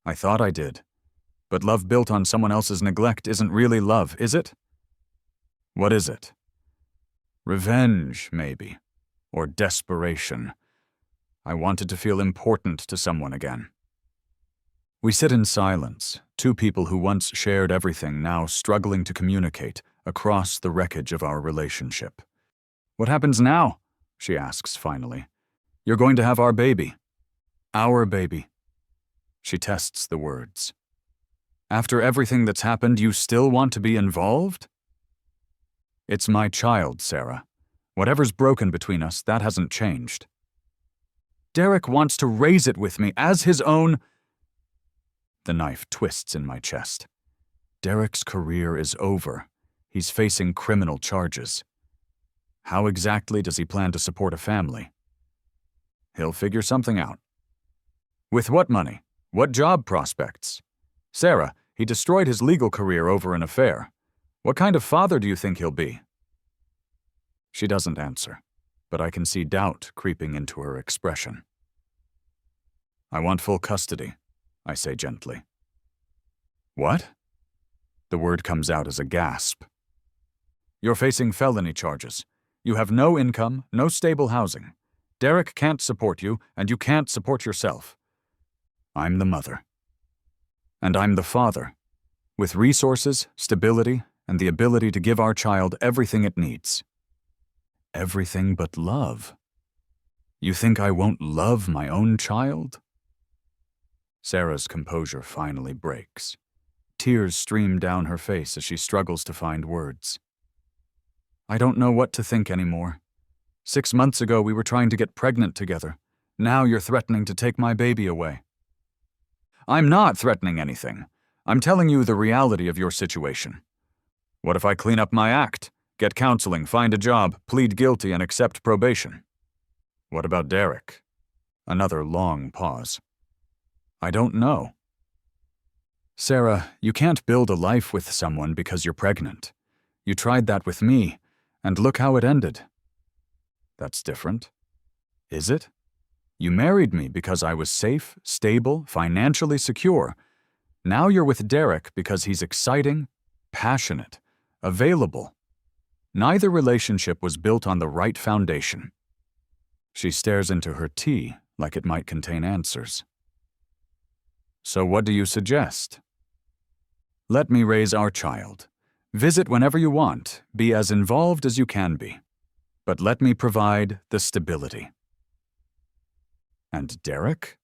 [SPEAKER 1] I thought I did, but love built on someone else's neglect isn't really love, is it? What is it? Revenge, maybe, or desperation. I wanted to feel important to someone again. We sit in silence, 2 people who once shared everything now struggling to communicate across the wreckage of our relationship. What happens now? She asks finally. You're going to have our baby. Our baby. She tests the words. After everything that's happened, you still want to be involved? It's my child, Sarah. Whatever's broken between us, that hasn't changed. Derek wants to raise it with me as his own. The knife twists in my chest. Derek's career is over. He's facing criminal charges. How exactly does he plan to support a family? He'll figure something out. With what money? What job prospects? Sarah, he destroyed his legal career over an affair. What kind of father do you think he'll be? She doesn't answer, but I can see doubt creeping into her expression. I want full custody, I say gently. What? The word comes out as a gasp. You're facing felony charges. You have no income, no stable housing. Derek can't support you, and you can't support yourself. I'm the mother. And I'm the father, with resources, stability, and the ability to give our child everything it needs. Everything but love. You think I won't love my own child? Sarah's composure finally breaks. Tears stream down her face as she struggles to find words. I don't know what to think anymore. 6 months ago, we were trying to get pregnant together. Now you're threatening to take my baby away. I'm not threatening anything. I'm telling you the reality of your situation. What if I clean up my act, get counseling, find a job, plead guilty, and accept probation? What about Derek? Another long pause. I don't know. Sarah, you can't build a life with someone because you're pregnant. You tried that with me, and look how it ended. That's different. Is it? You married me because I was safe, stable, financially secure. Now you're with Derek because he's exciting, passionate, available. Neither relationship was built on the right foundation. She stares into her tea like it might contain answers. So what do you suggest? Let me raise our child. Visit whenever you want, be as involved as you can be. But let me provide the stability. And Derek?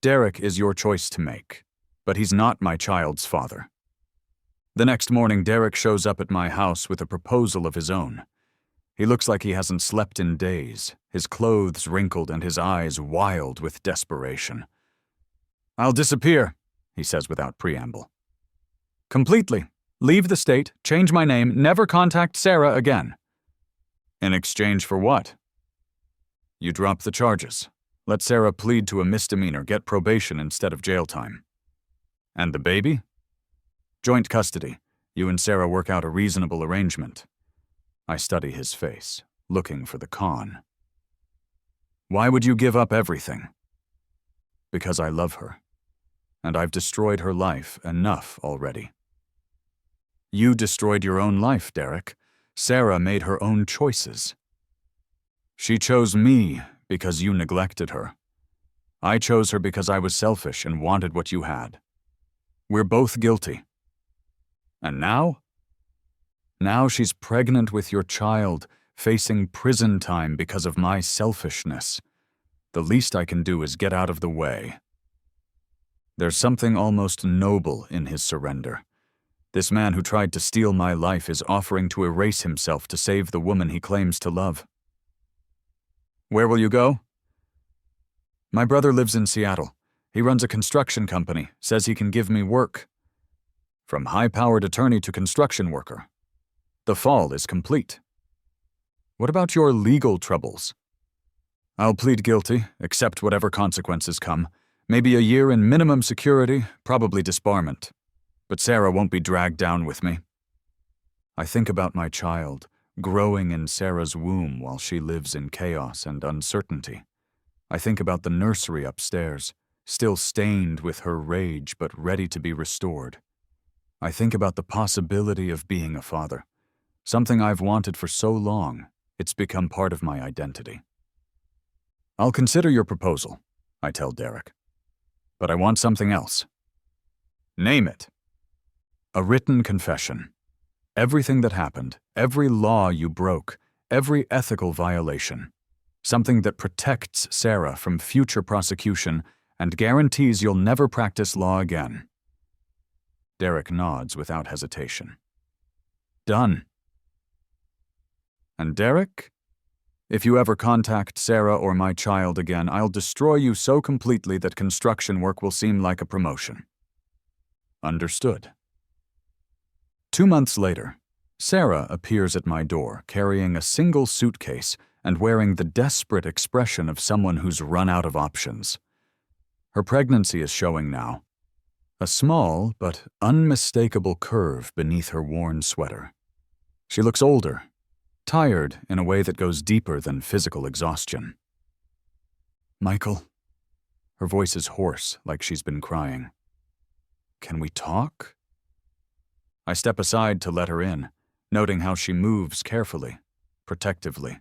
[SPEAKER 1] Derek is your choice to make, but he's not my child's father. The next morning, Derek shows up at my house with a proposal of his own. He looks like he hasn't slept in days, his clothes wrinkled and his eyes wild with desperation. I'll disappear, he says without preamble. Completely. Leave the state, change my name, never contact Sarah again. In exchange for what? You drop the charges. Let Sarah plead to a misdemeanor, get probation instead of jail time. And the baby? Joint custody. You and Sarah work out a reasonable arrangement. I study his face, looking for the con. Why would you give up everything? Because I love her, and I've destroyed her life enough already. You destroyed your own life, Derek. Sarah made her own choices. She chose me because you neglected her. I chose her because I was selfish and wanted what you had. We're both guilty. And now? Now she's pregnant with your child, facing prison time because of my selfishness. The least I can do is get out of the way. There's something almost noble in his surrender. This man who tried to steal my life is offering to erase himself to save the woman he claims to love. Where will you go? My brother lives in Seattle. He runs a construction company, says he can give me work. From high-powered attorney to construction worker. The fall is complete. What about your legal troubles? I'll plead guilty, accept whatever consequences come. Maybe a year in minimum security, probably disbarment. But Sarah won't be dragged down with me. I think about my child, growing in Sarah's womb while she lives in chaos and uncertainty. I think about the nursery upstairs, still stained with her rage but ready to be restored. I think about the possibility of being a father, something I've wanted for so long, it's become part of my identity. I'll consider your proposal, I tell Derek. But I want something else. Name it. A written confession. Everything that happened, every law you broke, every ethical violation. Something that protects Sarah from future prosecution and guarantees you'll never practice law again. Derek nods without hesitation. Done. And Derek? If you ever contact Sarah or my child again, I'll destroy you so completely that construction work will seem like a promotion. Understood. 2 months later, Sarah appears at my door carrying a single suitcase and wearing the desperate expression of someone who's run out of options. Her pregnancy is showing now. A small but unmistakable curve beneath her worn sweater. She looks older, tired in a way that goes deeper than physical exhaustion. Michael. Her voice is hoarse, like she's been crying. Can we talk? I step aside to let her in, noting how she moves carefully, protectively.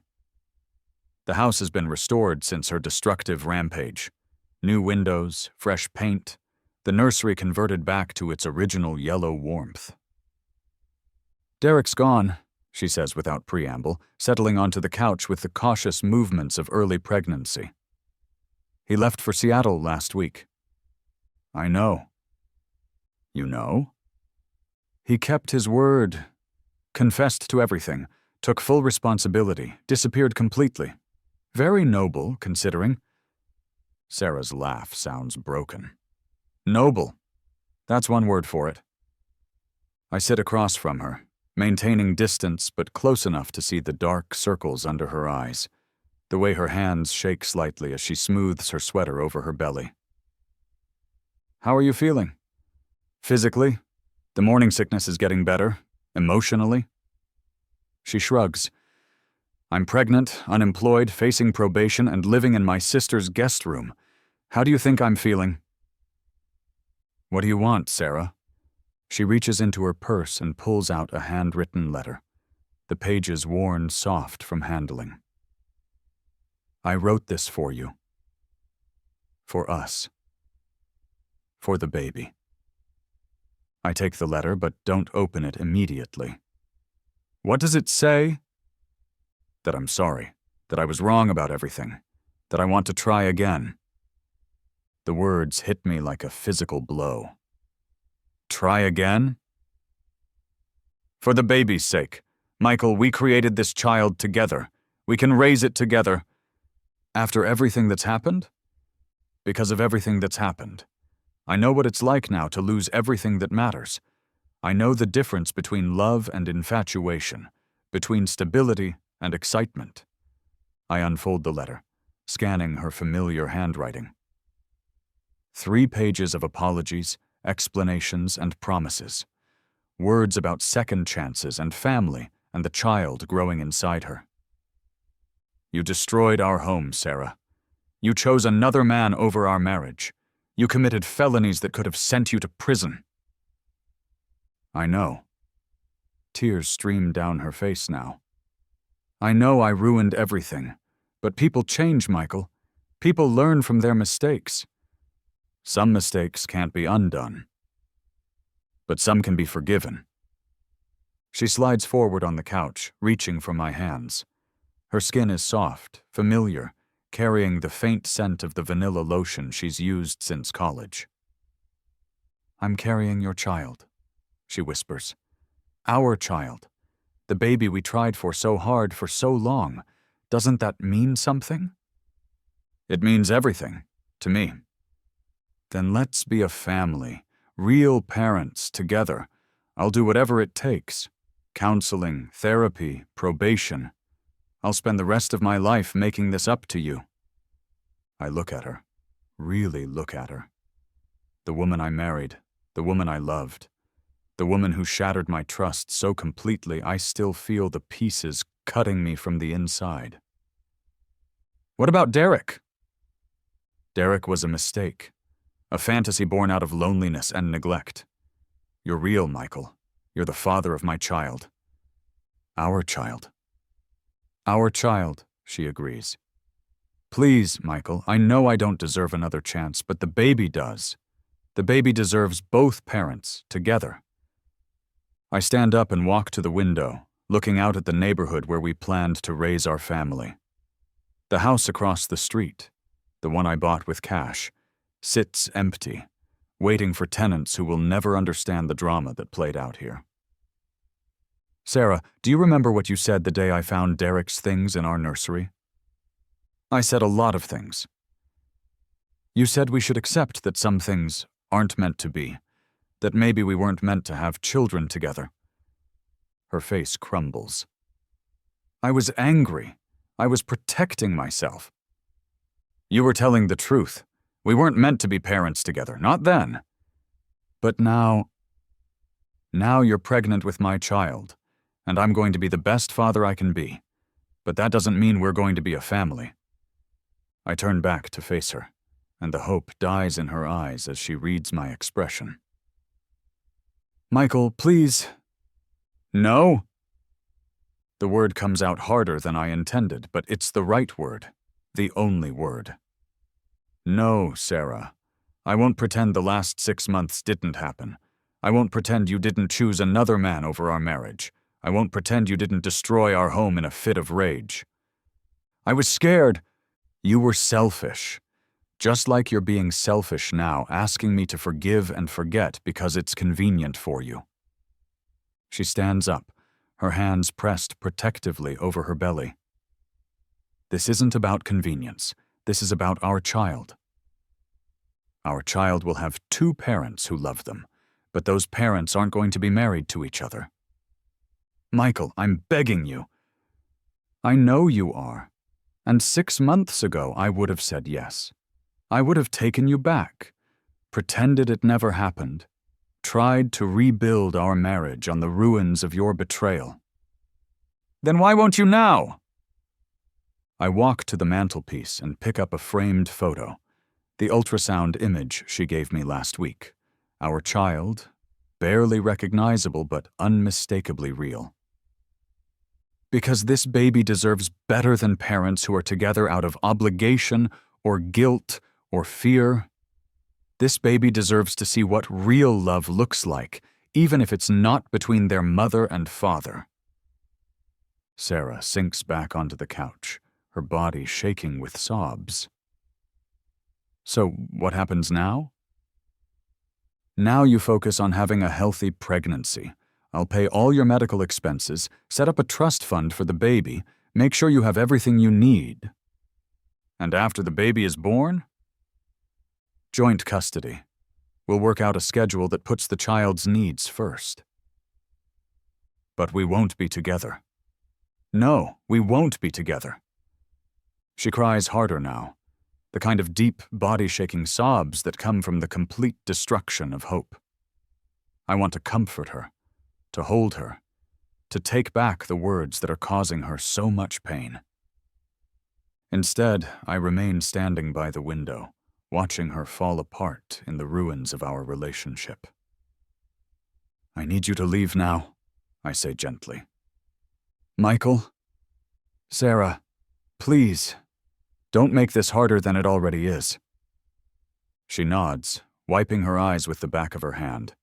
[SPEAKER 1] The house has been restored since her destructive rampage. New windows, fresh paint, the nursery converted back to its original yellow warmth. Derek's gone, she says without preamble, settling onto the couch with the cautious movements of early pregnancy. He left for Seattle last week. I know. You know? He kept his word, confessed to everything, took full responsibility, disappeared completely. Very noble, considering. Sarah's laugh sounds broken. Noble. That's one word for it. I sit across from her, maintaining distance but close enough to see the dark circles under her eyes, the way her hands shake slightly as she smooths her sweater over her belly. How are you feeling? Physically? The morning sickness is getting better. Emotionally? She shrugs. I'm pregnant, unemployed, facing probation, and living in my sister's guest room. How do you think I'm feeling? What do you want, Sarah? She reaches into her purse and pulls out a handwritten letter, the pages worn soft from handling. I wrote this for you. For us. For the baby. I take the letter but don't open it immediately. What does it say? That I'm sorry, that I was wrong about everything, that I want to try again. The words hit me like a physical blow. Try again? For the baby's sake. Michael, we created this child together. We can raise it together. After everything that's happened? Because of everything that's happened. I know what it's like now to lose everything that matters. I know the difference between love and infatuation, between stability and excitement. I unfold the letter, scanning her familiar handwriting. 3 pages of apologies, explanations, and promises. Words about second chances and family and the child growing inside her. You destroyed our home, Sarah. You chose another man over our marriage. You committed felonies that could have sent you to prison. I know. Tears stream down her face now. I know I ruined everything, but people change, Michael. People learn from their mistakes. Some mistakes can't be undone, but some can be forgiven. She slides forward on the couch, reaching for my hands. Her skin is soft, familiar, carrying the faint scent of the vanilla lotion she's used since college. I'm carrying your child, she whispers. Our child. The baby we tried for so hard for so long. Doesn't that mean something? It means everything, to me. Then let's be a family, real parents, together. I'll do whatever it takes. Counseling, therapy, probation. I'll spend the rest of my life making this up to you. I look at her, really look at her. The woman I married, the woman I loved, the woman who shattered my trust so completely I still feel the pieces cutting me from the inside. What about Derek? Derek was a mistake. A fantasy born out of loneliness and neglect. You're real, Michael. You're the father of my child. Our child. Our child, she agrees. Please, Michael, I know I don't deserve another chance, but the baby does. The baby deserves both parents, together. I stand up and walk to the window, looking out at the neighborhood where we planned to raise our family. The house across the street, the one I bought with cash, sits empty, waiting for tenants who will never understand the drama that played out here. Sarah, do you remember what you said the day I found Derek's things in our nursery? I said a lot of things. You said we should accept that some things aren't meant to be, that maybe we weren't meant to have children together. Her face crumbles. I was angry. I was protecting myself. You were telling the truth. We weren't meant to be parents together, not then. But now you're pregnant with my child, and I'm going to be the best father I can be. But that doesn't mean we're going to be a family. I turn back to face her, and the hope dies in her eyes as she reads my expression. Michael, please. No? The word comes out harder than I intended, but it's the right word, the only word. No, Sarah. I won't pretend the last 6 months didn't happen. I won't pretend you didn't choose another man over our marriage. I won't pretend you didn't destroy our home in a fit of rage. I was scared. You were selfish. Just like you're being selfish now, asking me to forgive and forget because it's convenient for you. She stands up, her hands pressed protectively over her belly. This isn't about convenience. This is about our child. Our child will have 2 parents who love them, but those parents aren't going to be married to each other. Michael, I'm begging you. I know you are. And 6 months ago, I would have said yes. I would have taken you back, pretended it never happened, tried to rebuild our marriage on the ruins of your betrayal. Then why won't you now? I walk to the mantelpiece and pick up a framed photo, the ultrasound image she gave me last week. Our child, barely recognizable but unmistakably real. Because this baby deserves better than parents who are together out of obligation or guilt or fear. This baby deserves to see what real love looks like, even if it's not between their mother and father. Sarah sinks back onto the couch, her body shaking with sobs. So, what happens now? Now you focus on having a healthy pregnancy. I'll pay all your medical expenses, set up a trust fund for the baby, make sure you have everything you need. And after the baby is born? Joint custody. We'll work out a schedule that puts the child's needs first. But we won't be together. No, we won't be together. She cries harder now, the kind of deep, body-shaking sobs that come from the complete destruction of hope. I want to comfort her, to hold her, to take back the words that are causing her so much pain. Instead, I remain standing by the window, watching her fall apart in the ruins of our relationship. I need you to leave now, I say gently. Michael? Sarah, please, don't make this harder than it already is. She nods, wiping her eyes with the back of her hand.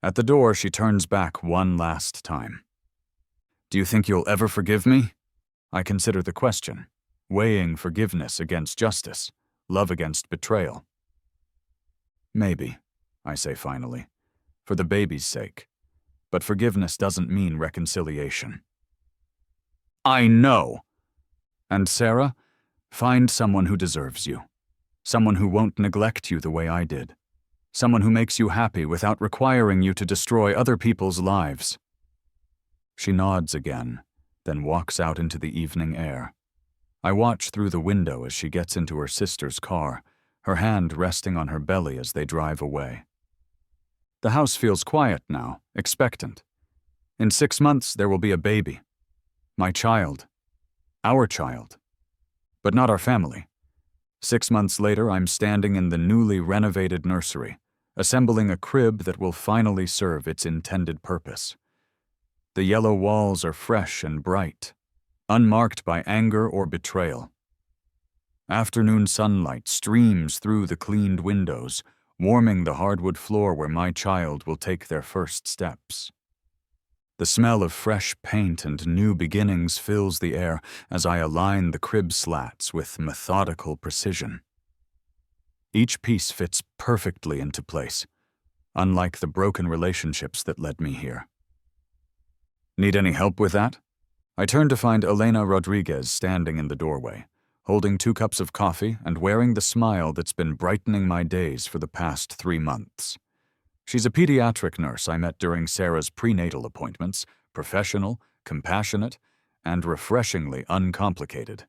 [SPEAKER 1] At the door, she turns back one last time. Do you think you'll ever forgive me? I consider the question, weighing forgiveness against justice, love against betrayal. Maybe, I say finally, for the baby's sake. But forgiveness doesn't mean reconciliation. I know. And Sarah, find someone who deserves you. Someone who won't neglect you the way I did. Someone who makes you happy without requiring you to destroy other people's lives. She nods again, then walks out into the evening air. I watch through the window as she gets into her sister's car, her hand resting on her belly as they drive away. The house feels quiet now, expectant. In 6 months, there will be a baby. My child. Our child. But not our family. 6 months later, I'm standing in the newly renovated nursery, assembling a crib that will finally serve its intended purpose. The yellow walls are fresh and bright, unmarked by anger or betrayal. Afternoon sunlight streams through the cleaned windows, warming the hardwood floor where my child will take their first steps. The smell of fresh paint and new beginnings fills the air as I align the crib slats with methodical precision. Each piece fits perfectly into place, unlike the broken relationships that led me here. Need any help with that? I turn to find Elena Rodriguez standing in the doorway, holding 2 cups of coffee and wearing the smile that's been brightening my days for the past 3 months. She's a pediatric nurse I met during Sarah's prenatal appointments, professional, compassionate, and refreshingly uncomplicated.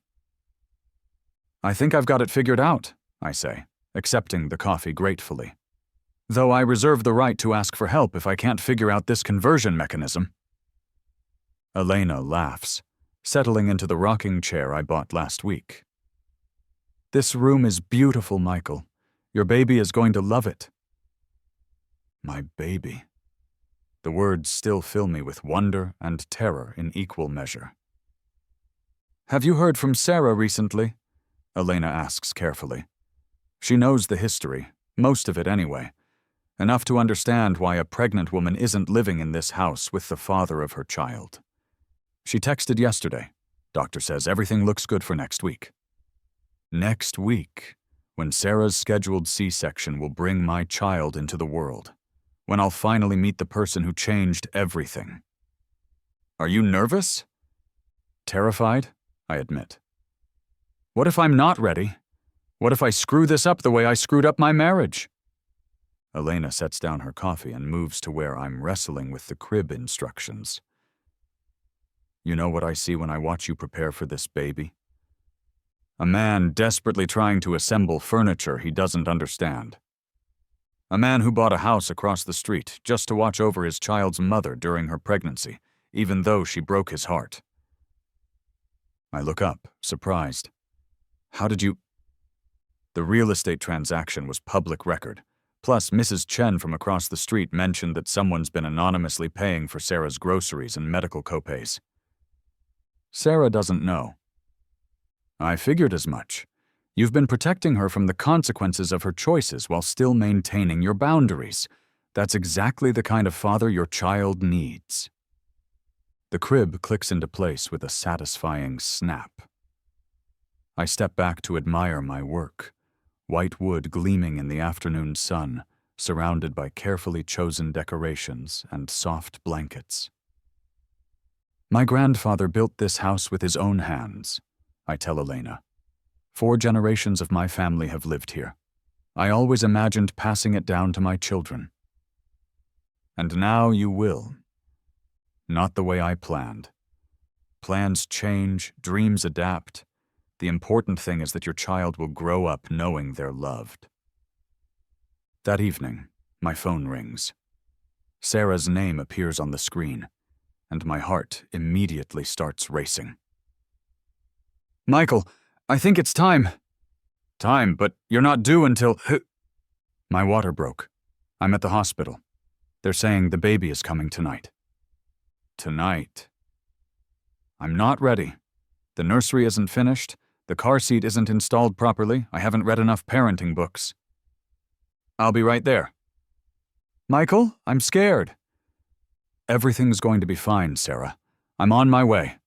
[SPEAKER 1] I think I've got it figured out, I say, accepting the coffee gratefully. Though I reserve the right to ask for help if I can't figure out this conversion mechanism. Elena laughs, settling into the rocking chair I bought last week. This room is beautiful, Michael. Your baby is going to love it. My baby. The words still fill me with wonder and terror in equal measure. Have you heard from Sarah recently? Elena asks carefully. She knows the history, most of it anyway, enough to understand why a pregnant woman isn't living in this house with the father of her child. She texted yesterday. Doctor says everything looks good for next week. Next week, when Sarah's scheduled C-section will bring my child into the world. when I'll finally meet the person who changed everything. Are you nervous? Terrified, I admit. What if I'm not ready? What if I screw this up the way I screwed up my marriage? Elena sets down her coffee and moves to where I'm wrestling with the crib instructions. You know what I see when I watch you prepare for this baby? A man desperately trying to assemble furniture he doesn't understand. A man who bought a house across the street just to watch over his child's mother during her pregnancy, even though she broke his heart. I look up, surprised. How did you... The real estate transaction was public record. Plus, Mrs. Chen from across the street mentioned that someone's been anonymously paying for Sarah's groceries and medical copays. Sarah doesn't know. I figured as much. You've been protecting her from the consequences of her choices while still maintaining your boundaries. That's exactly the kind of father your child needs. The crib clicks into place with a satisfying snap. I step back to admire my work. White wood gleaming in the afternoon sun, surrounded by carefully chosen decorations and soft blankets. My grandfather built this house with his own hands, I tell Elena. 4 generations of my family have lived here. I always imagined passing it down to my children. And now you will. Not the way I planned. Plans change, dreams adapt. The important thing is that your child will grow up knowing they're loved. That evening, my phone rings. Sarah's name appears on the screen, and my heart immediately starts racing. Michael, I think it's time. Time, but you're not due until... My water broke. I'm at the hospital. They're saying the baby is coming tonight. Tonight? I'm not ready. The nursery isn't finished. The car seat isn't installed properly. I haven't read enough parenting books. I'll be right there. Michael, I'm scared. Everything's going to be fine, Sarah. I'm on my way.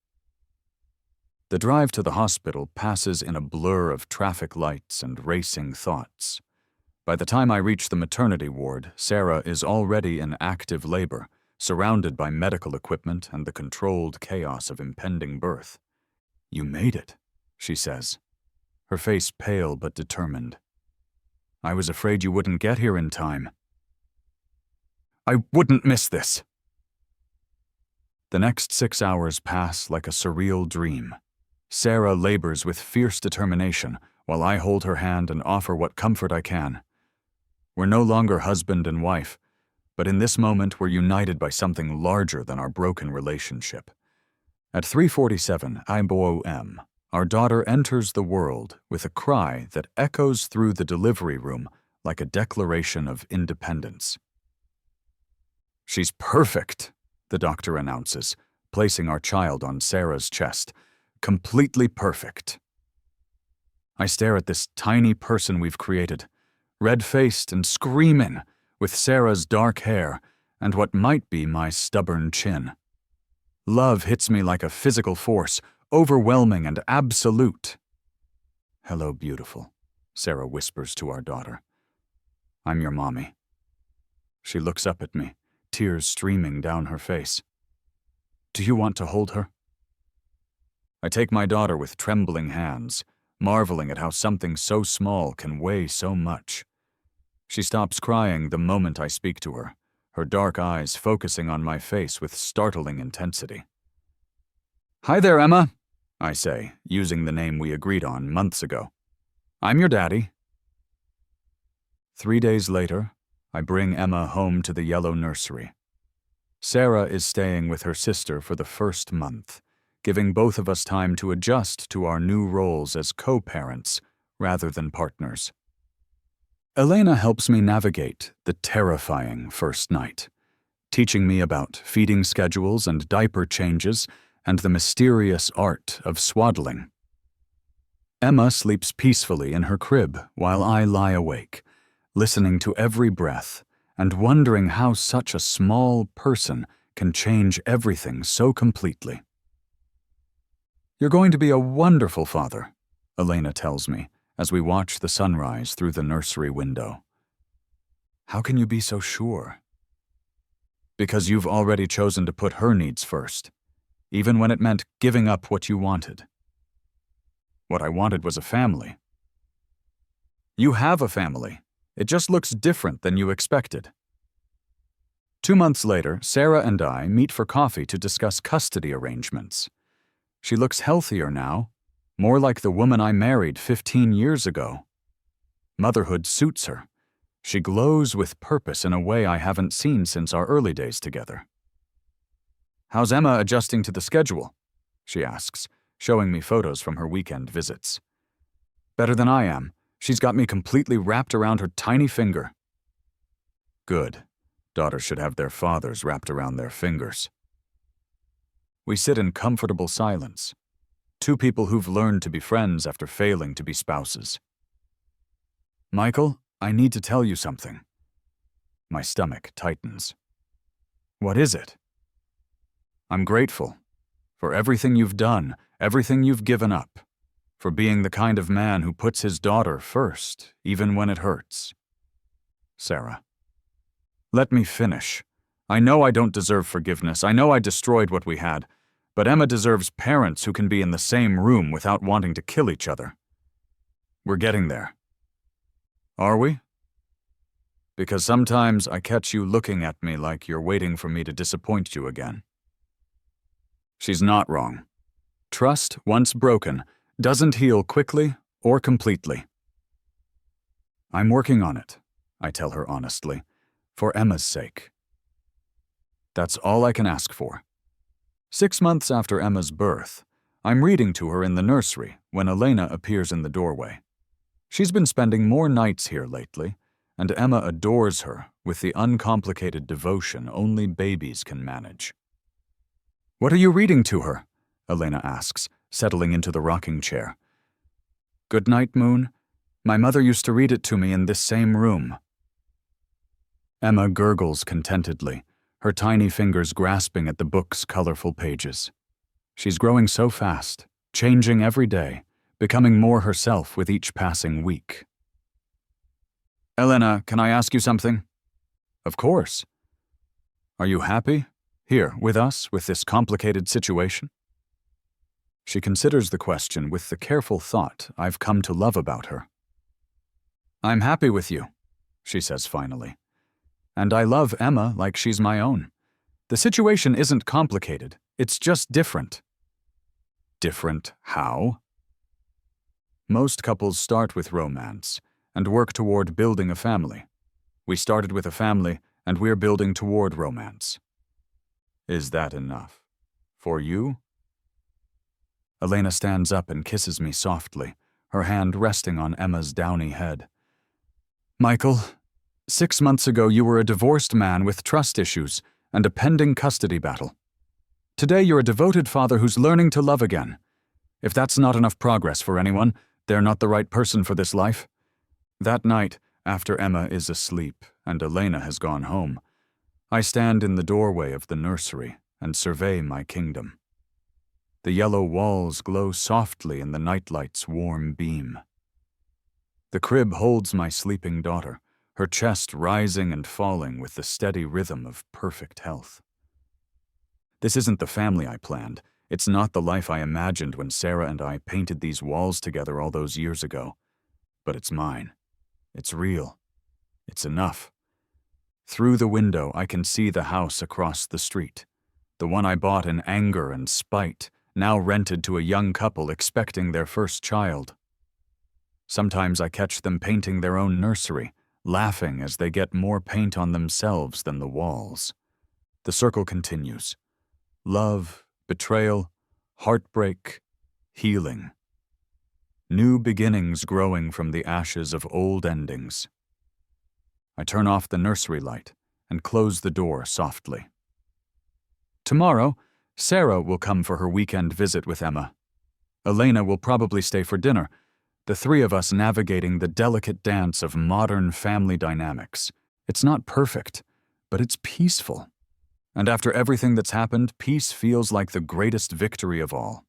[SPEAKER 1] The drive to the hospital passes in a blur of traffic lights and racing thoughts. By the time I reach the maternity ward, Sarah is already in active labor, surrounded by medical equipment and the controlled chaos of impending birth. You made it, she says, her face pale but determined. I was afraid you wouldn't get here in time. I wouldn't miss this. The next 6 hours pass like a surreal dream. Sarah labors with fierce determination while I hold her hand and offer what comfort I can. We're no longer husband and wife, but in this moment we're united by something larger than our broken relationship. At 3:47 IBOM, our daughter enters the world with a cry that echoes through the delivery room like a declaration of independence. She's perfect, the doctor announces, placing our child on Sarah's chest. Completely perfect. I stare at this tiny person we've created, red-faced and screaming, with Sarah's dark hair and what might be my stubborn chin. Love hits me like a physical force, overwhelming and absolute. Hello, beautiful, Sarah whispers to our daughter. I'm your mommy. She looks up at me, tears streaming down her face. Do you want to hold her? I take my daughter with trembling hands, marveling at how something so small can weigh so much. She stops crying the moment I speak to her, her dark eyes focusing on my face with startling intensity. Hi there, Emma, I say, using the name we agreed on months ago. I'm your daddy. 3 days later, I bring Emma home to the yellow nursery. Sarah is staying with her sister for the first month, giving both of us time to adjust to our new roles as co-parents rather than partners. Elena helps me navigate the terrifying first night, teaching me about feeding schedules and diaper changes and the mysterious art of swaddling. Emma sleeps peacefully in her crib while I lie awake, listening to every breath and wondering how such a small person can change everything so completely. You're going to be a wonderful father, Elena tells me as we watch the sunrise through the nursery window. How can you be so sure? Because you've already chosen to put her needs first, even when it meant giving up what you wanted. What I wanted was a family. You have a family. It just looks different than you expected. 2 months later, Sarah and I meet for coffee to discuss custody arrangements. She looks healthier now, more like the woman I married 15 years ago. Motherhood suits her. She glows with purpose in a way I haven't seen since our early days together. "How's Emma adjusting to the schedule?" she asks, showing me photos from her weekend visits. "Better than I am. She's got me completely wrapped around her tiny finger." Good. Daughters should have their fathers wrapped around their fingers. We sit in comfortable silence. Two people who've learned to be friends after failing to be spouses. "Michael, I need to tell you something." My stomach tightens. "What is it?" "I'm grateful for everything you've done, everything you've given up, for being the kind of man who puts his daughter first, even when it hurts." Sarah. "Let me finish. I know I don't deserve forgiveness. I know I destroyed what we had, but Emma deserves parents who can be in the same room without wanting to kill each other. We're getting there." "Are we?" "Because sometimes I catch you looking at me like you're waiting for me to disappoint you again." She's not wrong. Trust, once broken, doesn't heal quickly or completely. "I'm working on it," I tell her honestly, "for Emma's sake." That's all I can ask for. 6 months after Emma's birth, I'm reading to her in the nursery when Elena appears in the doorway. She's been spending more nights here lately, and Emma adores her with the uncomplicated devotion only babies can manage. "What are you reading to her?" Elena asks, settling into the rocking chair. "Good night, Moon. My mother used to read it to me in this same room." Emma gurgles contentedly, her tiny fingers grasping at the book's colorful pages. She's growing so fast, changing every day, becoming more herself with each passing week. "Elena, can I ask you something?" "Of course." "Are you happy? Here, with us, with this complicated situation?" She considers the question with the careful thought I've come to love about her. "I'm happy with you," she says finally. "And I love Emma like she's my own. The situation isn't complicated, it's just different." Different how? Most couples start with romance and work toward building a family. We started with a family, and we're building toward romance. Is that enough? For you? Elena stands up and kisses me softly, her hand resting on Emma's downy head. "Michael, 6 months ago you were a divorced man with trust issues and a pending custody battle. Today you're a devoted father who's learning to love again. If that's not enough progress for anyone, they're not the right person for this life." That night, after Emma is asleep and Elena has gone home, I stand in the doorway of the nursery and survey my kingdom. The yellow walls glow softly in the nightlight's warm beam. The crib holds my sleeping daughter, her chest rising and falling with the steady rhythm of perfect health. This isn't the family I planned. It's not the life I imagined when Sarah and I painted these walls together all those years ago. But it's mine. It's real. It's enough. Through the window, I can see the house across the street, the one I bought in anger and spite, now rented to a young couple expecting their first child. Sometimes I catch them painting their own nursery, laughing as they get more paint on themselves than the walls. The circle continues. Love, betrayal, heartbreak, healing. New beginnings growing from the ashes of old endings. I turn off the nursery light and close the door softly. Tomorrow, Sarah will come for her weekend visit with Emma. Elena will probably stay for dinner, the three of us navigating the delicate dance of modern family dynamics. It's not perfect, but it's peaceful. And after everything that's happened, peace feels like the greatest victory of all.